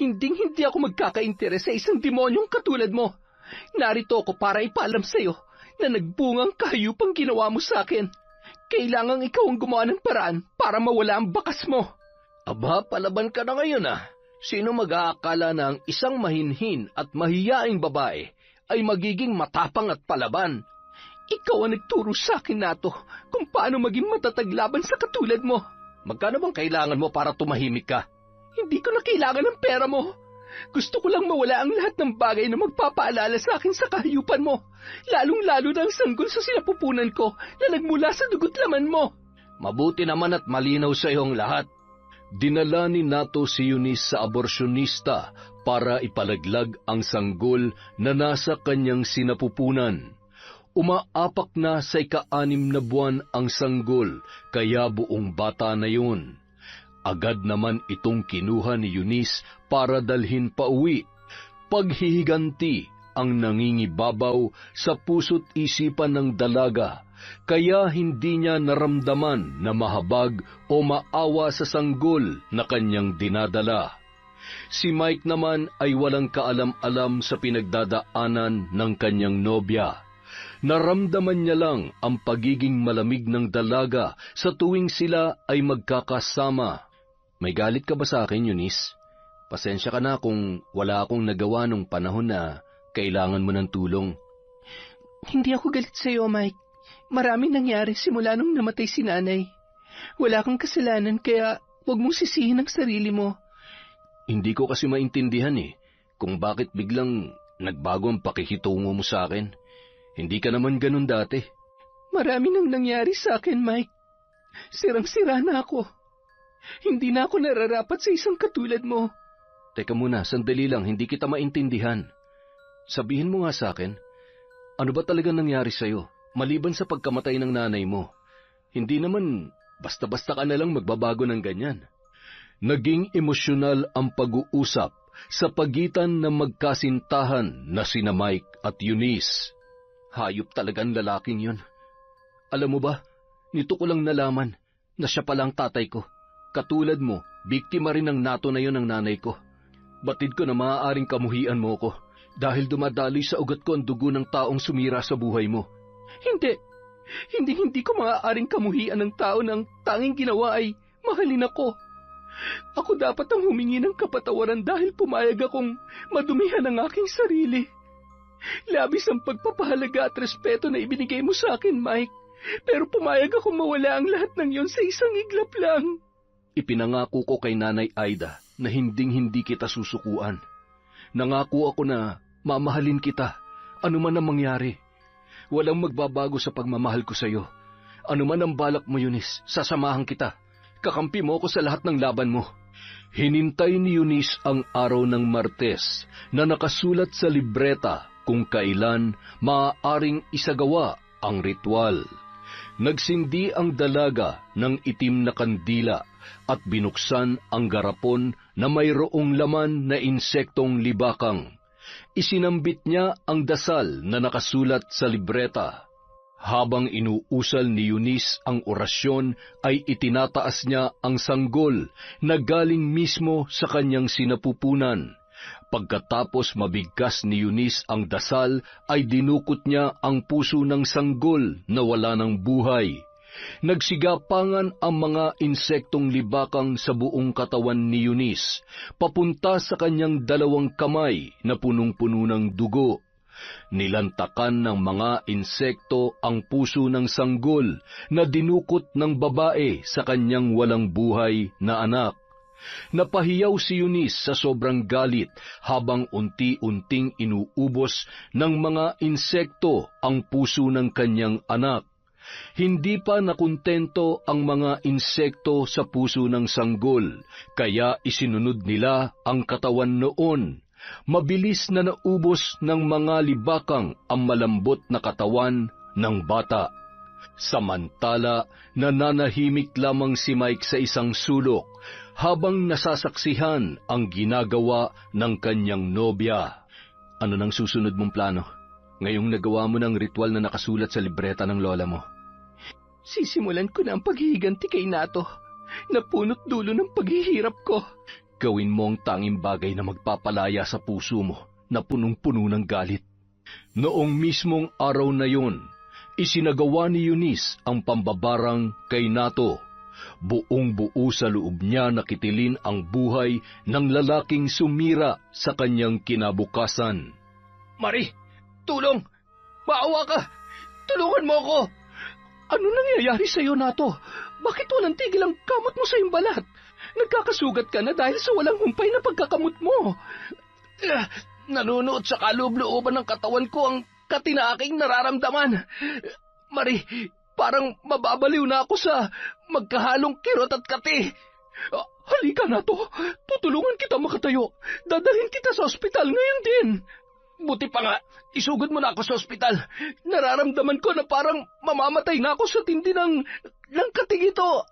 Hinding-hindi ako magkakainteres sa isang demonyong katulad mo. Narito ako para ipaalam sa'yo na nagbungang kahayupang ginawa mo sa akin. Kailangang ikaw ang gumawa ng paraan para mawala ang bakas mo. Aba, palaban ka na ngayon ah. Sino mag-aakala na ang isang mahinhin at mahiyaing babae ay magiging matapang at palaban? Ikaw ang nagturo sa akin, Nato, kung paano maging matatag laban sa katulad mo. Magkano bang kailangan mo para tumahimik ka? Hindi ko na kailangan ng pera mo. Gusto ko lang mawala ang lahat ng bagay na magpapaalala sa akin sa kahayupan mo, lalong-lalo na ang sanggol sa sinapupunan ko na nagmula sa dugot laman mo. Mabuti naman at malinaw sa iyong lahat. Dinala ni Nato si Eunice sa aborsyonista para ipalaglag ang sanggol na nasa kanyang sinapupunan. Umaapak na sa 6 na buwan ang sanggol, kaya buong bata na yun. Agad naman itong kinuha ni Eunice para dalhin pa uwi. Paghihiganti ang nangingibabaw sa puso't isipan ng dalaga, kaya hindi niya naramdaman na mahabag o maawa sa sanggol na kanyang dinadala. Si Mike naman ay walang kaalam-alam sa pinagdadaanan ng kanyang nobya. Naramdaman niya lang ang pagiging malamig ng dalaga sa tuwing sila ay magkakasama. May galit ka ba sa akin, Eunice? Pasensya ka na kung wala akong nagawa nung panahon na kailangan mo ng tulong. Hindi ako galit sa iyo, Mike. Maraming nangyari simula nung namatay si nanay. Wala kang kasalanan kaya huwag mong sisihin ang sarili mo. Hindi ko kasi maintindihan kung bakit biglang nagbago ang pakikitungo mo sa akin. Hindi ka naman ganun dati. Marami nang nangyari sa akin, Mike. Sirang-sira na ako. Hindi na ako nararapat sa isang katulad mo. Teka muna, sandali lang, hindi kita maintindihan. Sabihin mo nga sa akin, Ano ba talaga nangyari sa'yo? Maliban sa pagkamatay ng nanay mo, hindi naman basta-basta ka nalang magbabago ng ganyan. Naging emosyonal ang pag-uusap sa pagitan ng magkasintahan na sina Mike at Eunice. Hayop talagang lalaking yun. Alam mo ba, nito ko lang nalaman na siya palang tatay ko. Katulad mo, biktima rin ng nato na yun ng nanay ko. Batid ko na maaaring kamuhian mo ko dahil dumadaloy sa ugat ko ang dugo ng taong sumira sa buhay mo. Hindi ko maaaring kamuhian ng tao na ang tanging ginawa ay mahalin ako. Ako dapat ang humingi ng kapatawaran dahil pumayag akong madumihan ang aking sarili. Labis ang pagpapahalaga at respeto na ibinigay mo sa akin, Mike. Pero pumayag akong mawala ang lahat ng yon sa isang iglap lang. Ipinangako ko kay Nanay Aida na hinding-hindi kita susukuan. Nangako ako na mamahalin kita, anuman ang mangyari. Walang magbabago sa pagmamahal ko sa iyo. Anuman ang balak mo, Eunice, sasamahan kita. Kakampi mo ko sa lahat ng laban mo. Hinintay ni Eunice ang araw ng Martes na nakasulat sa libreta kung kailan maaaring isagawa ang ritual. Nagsindi ang dalaga ng itim na kandila at binuksan ang garapon na mayroong laman na insektong libakang. Isinambit niya ang dasal na nakasulat sa libreta. Habang inuusal ni Eunice ang orasyon ay itinataas niya ang sanggol na galing mismo sa kanyang sinapupunan. Pagkatapos mabigkas ni Eunice ang dasal ay dinukot niya ang puso ng sanggol na wala ng buhay. Nagsigapangan ang mga insektong libakang sa buong katawan ni Eunice, papunta sa kanyang dalawang kamay na punong-puno ng dugo. Nilantakan ng mga insekto ang puso ng sanggol na dinukot ng babae sa kanyang walang buhay na anak. Napahiyaw si Eunice sa sobrang galit habang unti-unting inuubos ng mga insekto ang puso ng kanyang anak. Hindi pa nakontento ang mga insekto sa puso ng sanggol, kaya isinunod nila ang katawan noon. Mabilis na naubos ng mga libakang ang malambot na katawan ng bata. Samantala, nananahimik lamang si Mike sa isang sulok habang nasasaksihan ang ginagawa ng kanyang nobya. Ano nang susunod mong plano? Ngayong nagawa mo ng ritual na nakasulat sa libreta ng lola mo. Sisimulan ko na ang paghihiganti kay Nato, na punot dulo ng paghihirap ko. Gawin mo ang tanging bagay na magpapalaya sa puso mo na punong-puno ng galit. Noong mismong araw na yun, isinagawa ni Eunice ang pambabarang kay Nato. Buong-buo sa loob niya nakitilin ang buhay ng lalaking sumira sa kanyang kinabukasan. Marie, tulong! Maawa ka! Tulungan mo ako! Ano nangyayari sa iyo, Nato? Bakit walang tigil ang kamot mo sa imbalat? Nagkakasugat ka na dahil sa walang humpay na pagkakamot mo. Nanunuot sa kaloob-looban ng katawan ko ang katinaking nararamdaman. Marie, parang mababaliw na ako sa magkahalong kirot at kati. Halika na to. Tutulungan kita makatayo. Dadalhin kita sa ospital ngayon din. Buti pa nga, isugod mo na ako sa ospital. Nararamdaman ko na parang mamamatay na ako sa tindi ng kating ito.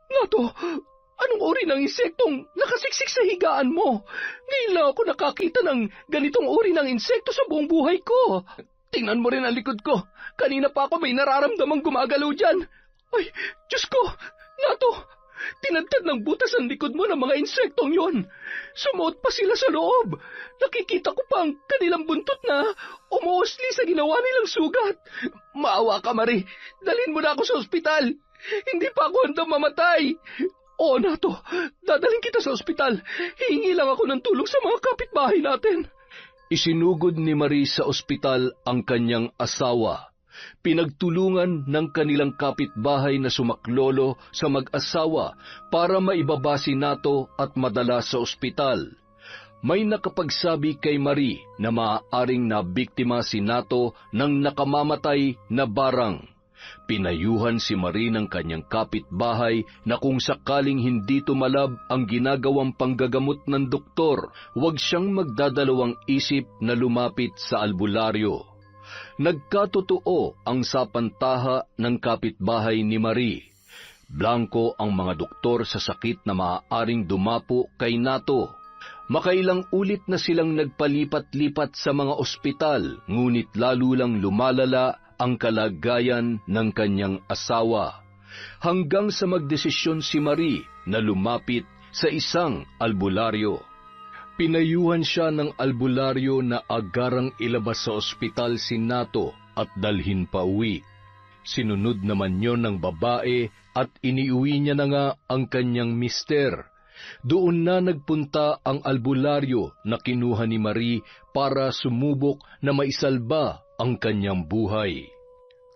Nato, anong uri ng insektong nakasiksik sa higaan mo? Ngayon lang ako nakakita ng ganitong uri ng insekto sa buong buhay ko. Tingnan mo rin ang likod ko. Kanina pa ako may nararamdamang gumagalaw dyan. Ay, Diyos ko, Nato, tinadtad ng butas ang likod mo ng mga insektong yon. Sumuot pa sila sa loob. Nakikita ko pa ang kanilang buntot na umuusli sa ginawa nilang sugat. Maawa ka, Marie. Dalhin mo na ako sa ospital. Hindi pa ako handang mamatay. Oo, Nato, dadalhin kita sa ospital. Hihingi lang ako ng tulong sa mga kapitbahay natin. Isinugod ni Marie sa ospital ang kanyang asawa. Pinagtulungan ng kanilang kapitbahay na sumaklolo sa mag-asawa para maibaba si Nato at madala sa ospital. May nakapagsabi kay Marie na maaaring nabiktima si Nato ng nakamamatay na barang. Pinayuhan si Marie ng kanyang kapitbahay na kung sakaling hindi tumalab ang ginagawang panggagamot ng doktor, huwag siyang magdadalawang isip na lumapit sa albularyo. Nagkatotoo ang sapantaha ng kapitbahay ni Marie. Blanco ang mga doktor sa sakit na maaaring dumapo kay Nato. Makailang ulit na silang nagpalipat-lipat sa mga ospital, ngunit lalo lang lumalala ang kalagayan ng kanyang asawa. Hanggang sa magdesisyon si Marie na lumapit sa isang albularyo. Pinayuhan siya ng albularyo na agarang ilabas sa ospital si Nato at dalhin pa uwi. Sinunod naman yon ng babae at iniuwi niya na nga ang kanyang mister. Doon na nagpunta ang albularyo na kinuha ni Marie para sumubok na maisalba ang kanyang buhay.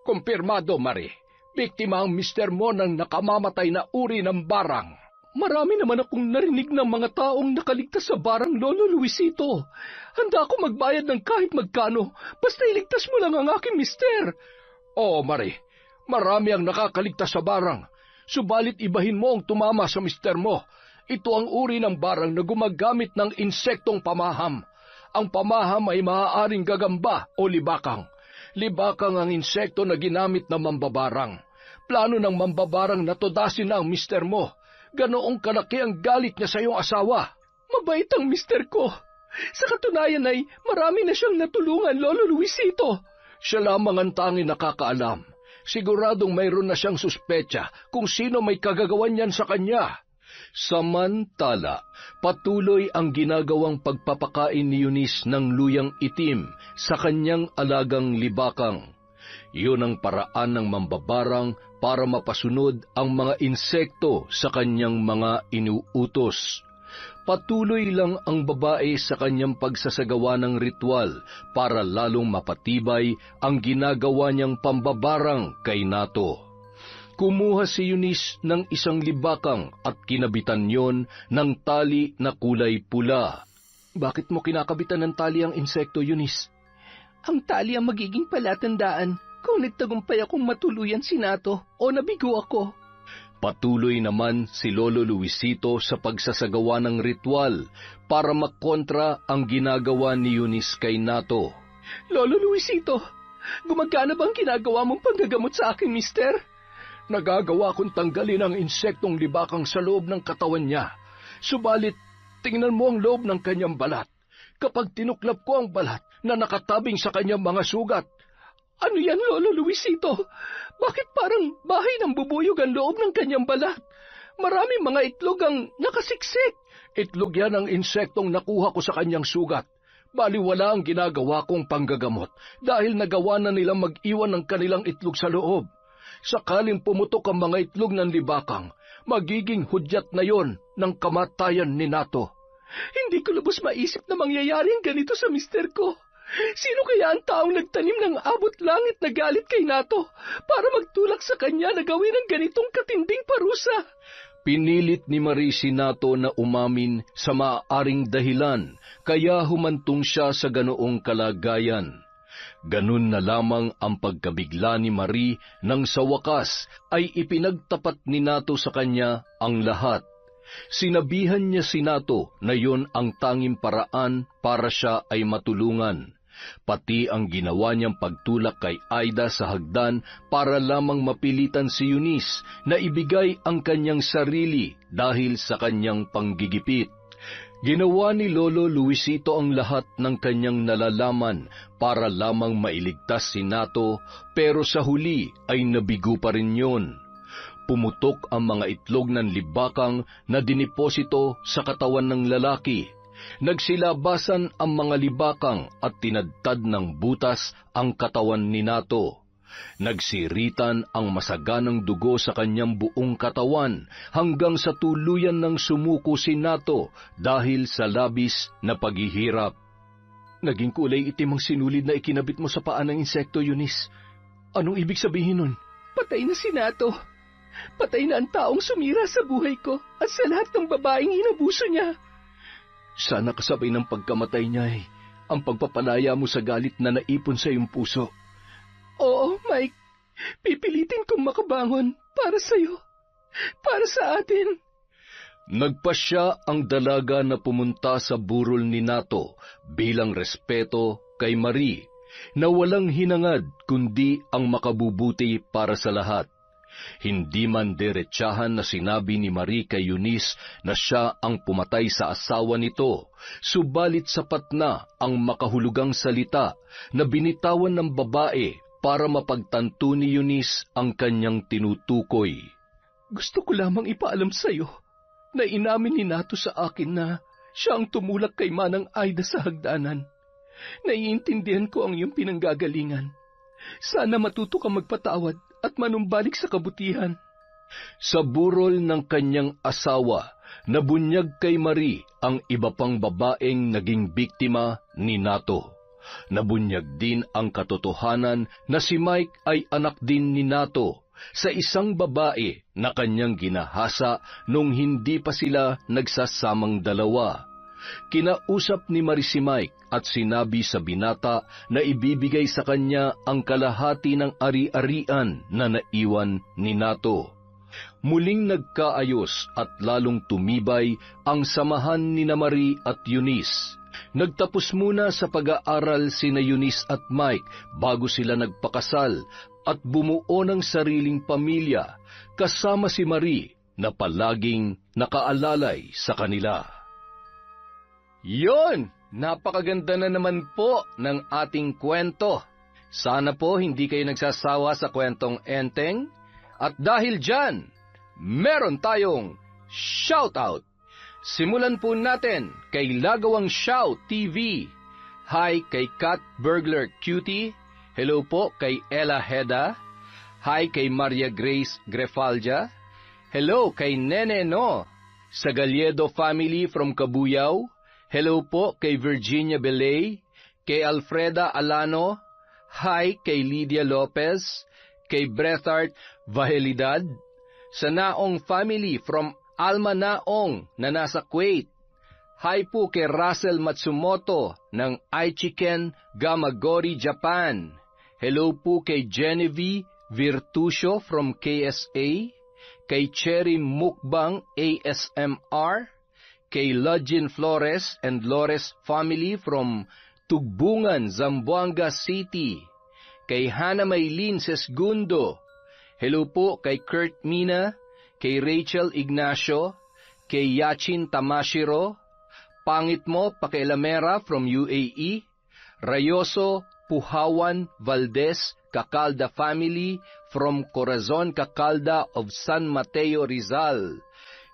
Kumpirmado, Marie. Biktima ang mister mo ng nakamamatay na uri ng barang. Marami naman akong narinig ng mga taong nakaligtas sa barang, Lolo Luisito. Handa ako magbayad ng kahit magkano, basta iligtas mo lang ang aking mister. Oo, Marie. Marami ang nakakaligtas sa barang. Subalit ibahin mo ang tumama sa mister mo. Ito ang uri ng barang na gumagamit ng insektong pamaham. Ang pamaham ay maaaring gagamba o libakang. Libakang ang insekto na ginamit ng mambabarang. Plano ng mambabarang na tudasin na ang mister mo. Ganoong kalaki ang galit niya sa iyong asawa. Mabait ang mister ko. Sa katunayan ay marami na siyang natulungan, Lolo Luisito. Siya lamang ang tanging nakakaalam. Siguradong mayroon na siyang suspecha kung sino may kagagawan niyan sa kanya. Samantala, patuloy ang ginagawang pagpapakain ni Eunice ng luyang itim sa kanyang alagang libakang. Iyon ang paraan ng mambabarang para mapasunod ang mga insekto sa kanyang mga inuutos. Patuloy lang ang babae sa kanyang pagsasagawa ng ritual para lalong mapatibay ang ginagawa niyang pambabarang kay Nato. Kumuha si Eunice ng isang libakang at kinabitan yon ng tali na kulay pula. Bakit mo kinakabitan ng tali ang insekto, Eunice? Ang tali ang magiging palatandaan kung nagtagumpay akong matuluyan si Nato o nabigo ako. Patuloy naman si Lolo Luisito sa pagsasagawa ng ritual para makontra ang ginagawa ni Eunice kay Nato. Lolo Luisito, gumagana bang ginagawa mong panggagamot sa aking mister? Nagagawa kong tanggalin ang insektong libakang sa loob ng katawan niya. Subalit, tingnan mo ang loob ng kanyang balat. Kapag tinuklap ko ang balat na nakatabing sa kanyang mga sugat. Ano yan, Lolo Luisito? Bakit parang bahay ng bubuyog ang loob ng kanyang balat? Maraming mga itlog ang nakasiksik. Itlog yan ang insektong nakuha ko sa kanyang sugat. Baliwala ang ginagawa kong panggagamot dahil nagawa na nilang mag-iwan ng kanilang itlog sa loob. Sakaling pumutok ang mga itlog ng libakang, magiging hudyat na yon ng kamatayan ni Nato. Hindi ko lubos maisip na mangyayari ang ganito sa mister ko. Sino kaya ang taong nagtanim ng abot langit na galit kay Nato para magtulak sa kanya na gawin ang ganitong katinding parusa? Pinilit ni Marie si Nato na umamin sa maaaring dahilan, kaya humantong siya sa ganoong kalagayan. Ganun na lamang ang pagkabigla ni Marie nang sa wakas ay ipinagtapat ni Nato sa kanya ang lahat. Sinabihan niya si Nato na yon ang tanging paraan para siya ay matulungan. Pati ang ginawa niyang pagtulak kay Aida sa hagdan para lamang mapilitan si Eunice na ibigay ang kanyang sarili dahil sa kanyang panggigipit. Ginawa ni Lolo Luisito ang lahat ng kanyang nalalaman para lamang mailigtas si Nato, pero sa huli ay nabigo pa rin yon. Pumutok ang mga itlog ng libakang na diniposito sa katawan ng lalaki. Nagsilabasan ang mga libakang at tinadtad ng butas ang katawan ni Nato. Nagsiritan ang masaganang dugo sa kanyang buong katawan hanggang sa tuluyan ng sumuko si Nato dahil sa labis na paghihirap. Naging kulay itim ang sinulid na ikinabit mo sa paa ng insekto, Eunice. Anong ibig sabihin nun? Patay na si Nato. Patay na ang taong sumira sa buhay ko at sa lahat ng babaeng inabuso niya. Sana kasabay ng pagkamatay niya ay ang pagpapalaya mo sa galit na naipon sa iyong puso. Oo, Mike. Pipilitin kong makabangon para sa'yo. Para sa atin. Nagpasya ang dalaga na pumunta sa burol ni Nato bilang respeto kay Marie. na walang hinangad kundi ang makabubuti para sa lahat. Hindi man diretsahan na sinabi ni Marie kay Eunice na siya ang pumatay sa asawa nito, subalit sapat na ang makahulugang salita na binitawan ng babae para mapagtanto ni Eunice ang kanyang tinutukoy. Gusto ko lamang ipaalam sa iyo na inamin ni Nato sa akin na siya ang tumulak kay Manang Aida sa hagdanan. Naiintindihan ko ang iyong pinanggagalingan. Sana matuto ka magpatawad at manumbalik sa kabutihan. Sa burol ng kanyang asawa, nabunyag kay Marie ang iba pang babaeng naging biktima ni Nato. Nabunyag din ang katotohanan na si Mike ay anak din ni Nato sa isang babae na kanyang ginahasa nung hindi pa sila nagsasamang dalawa. Kinausap ni Marie si Mike at sinabi sa binata na ibibigay sa kanya ang kalahati ng ari-arian na naiwan ni Nato. Muling nagkaayos at lalong tumibay ang samahan ni Marie at Eunice. Nagtapos muna sa pag-aaral sina Eunice at Mike bago sila nagpakasal at bumuo ng sariling pamilya kasama si Marie na palaging nakaalalay sa kanila. Yon! Napakaganda na naman po ng ating kwento. Sana po hindi kayo nagsasawa sa kwentong enteng. At dahil dyan, meron tayong shoutout. Simulan po natin kay Lagawang Shout TV. Hi kay Cat Burglar Cutie. Hello po kay Ella Heda. Hi kay Maria Grace Grefalja. Hello kay Nene No. Sa Galledo family from Cabuyao. Hello po kay Virginia Belay, kay Alfreda Alano, hi kay Lydia Lopez, kay Brethart Vahelidad, sa Naong family from Alma Naong na nasa Kuwait. Hi po kay Russell Matsumoto ng Aichiken, Gamagori, Japan. Hello po kay Genevieve Virtusio from KSA, kay Cherry Mukbang ASMR, kay Lodgin Flores and Lores family from Tugbungan, Zamboanga City, kay Hana Maylin Sesgundo. Hello po kay Kurt Mina, kay Rachel Ignacio, kay Yachin Tamashiro, Pangit mo Pakialamera from UAE, Rayoso Puhawan Valdez Cacalda family from Corazon Cacalda of San Mateo, Rizal,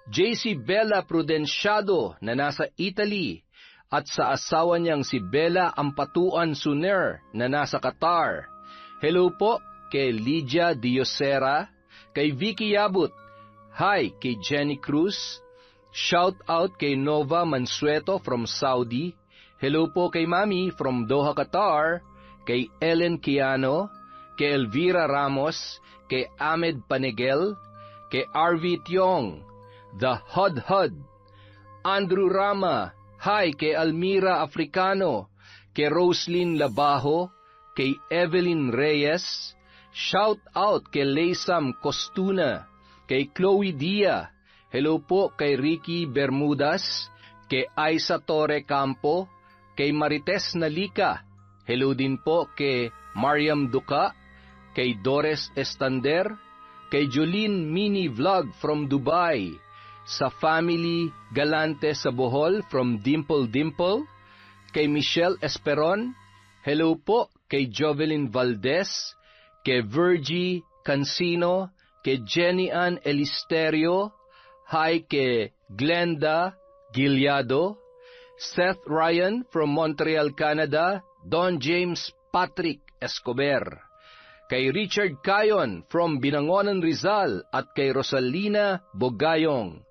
JC Bella Prudenciado na nasa Italy, at sa asawa niyang si Bella Ampatuan Suner na nasa Qatar. Hello po kay Lydia Diosera, kay Vicky Yabut, hi kay Jenny Cruz, shout out kay Nova Mansueto from Saudi, hello po kay Mami from Doha, Qatar, kay Ellen Kiano, kay Elvira Ramos, kay Ahmed Panegel, kay RV Tiong, The Hud, Andrew Rama, hi kay Almira Africano, kay Roslyn Labajo, kay Evelyn Reyes, shout out kay Leysam Costuna, kay Chloe Dia, hello po kay Ricky Bermudas, kay Aisa Torre Campo, kay Marites Nalika, hello din po kay Mariam Duka, kay Dores Estander, kay Jolene Mini Vlog from Dubai, sa family Galante sa Bohol from Dimple, kay Michelle Esperon, hello po kay Jovelyn Valdez, kay Virgie Cancino, kay Jenny Ann Elisterio, hi kay Glenda Gilyado, Seth Ryan from Montreal, Canada, Don James Patrick Escobar, kay Richard Cayon from Binangonan, Rizal, at kay Rosalina Bogayong.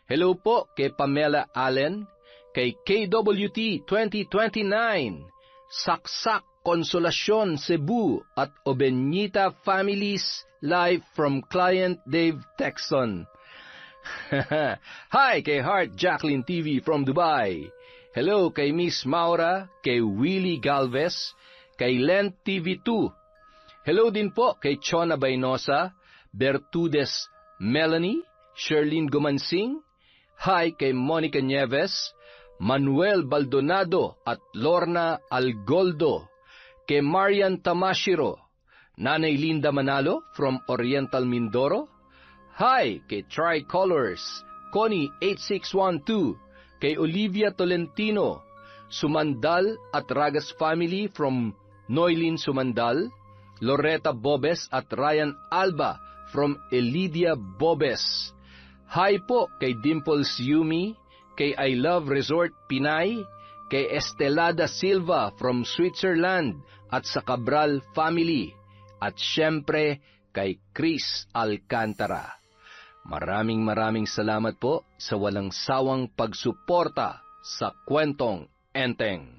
Hello po kay Pamela Allen, kay KWT 2029, Saksak Consolacion Cebu, at Obenita families live from Client Dave Texon. Hi kay Heart Jacqueline TV from Dubai. Hello kay Miss Maura, kay Willie Galvez, kay Lent TV2. Hello din po kay Chona Baynosa, Bertudes Melanie, Sherlyn Gumansing. Hi kay Monica Nieves, Manuel Baldonado at Lorna Algoldo, kay Marian Tamashiro, Nanay Linda Manalo from Oriental Mindoro. Hi kay Tricolors, Connie 8612, kay Olivia Tolentino, Sumandal at Ragas family from Noylin Sumandal, Loretta Bobes at Ryan Alba from Elidia Bobes. Hi po kay Dimples Yumi, kay I Love Resort Pinay, kay Estelada Silva from Switzerland at sa Cabral family, at syempre kay Chris Alcantara. Maraming salamat po sa walang sawang pagsuporta sa Kwentong Enteng.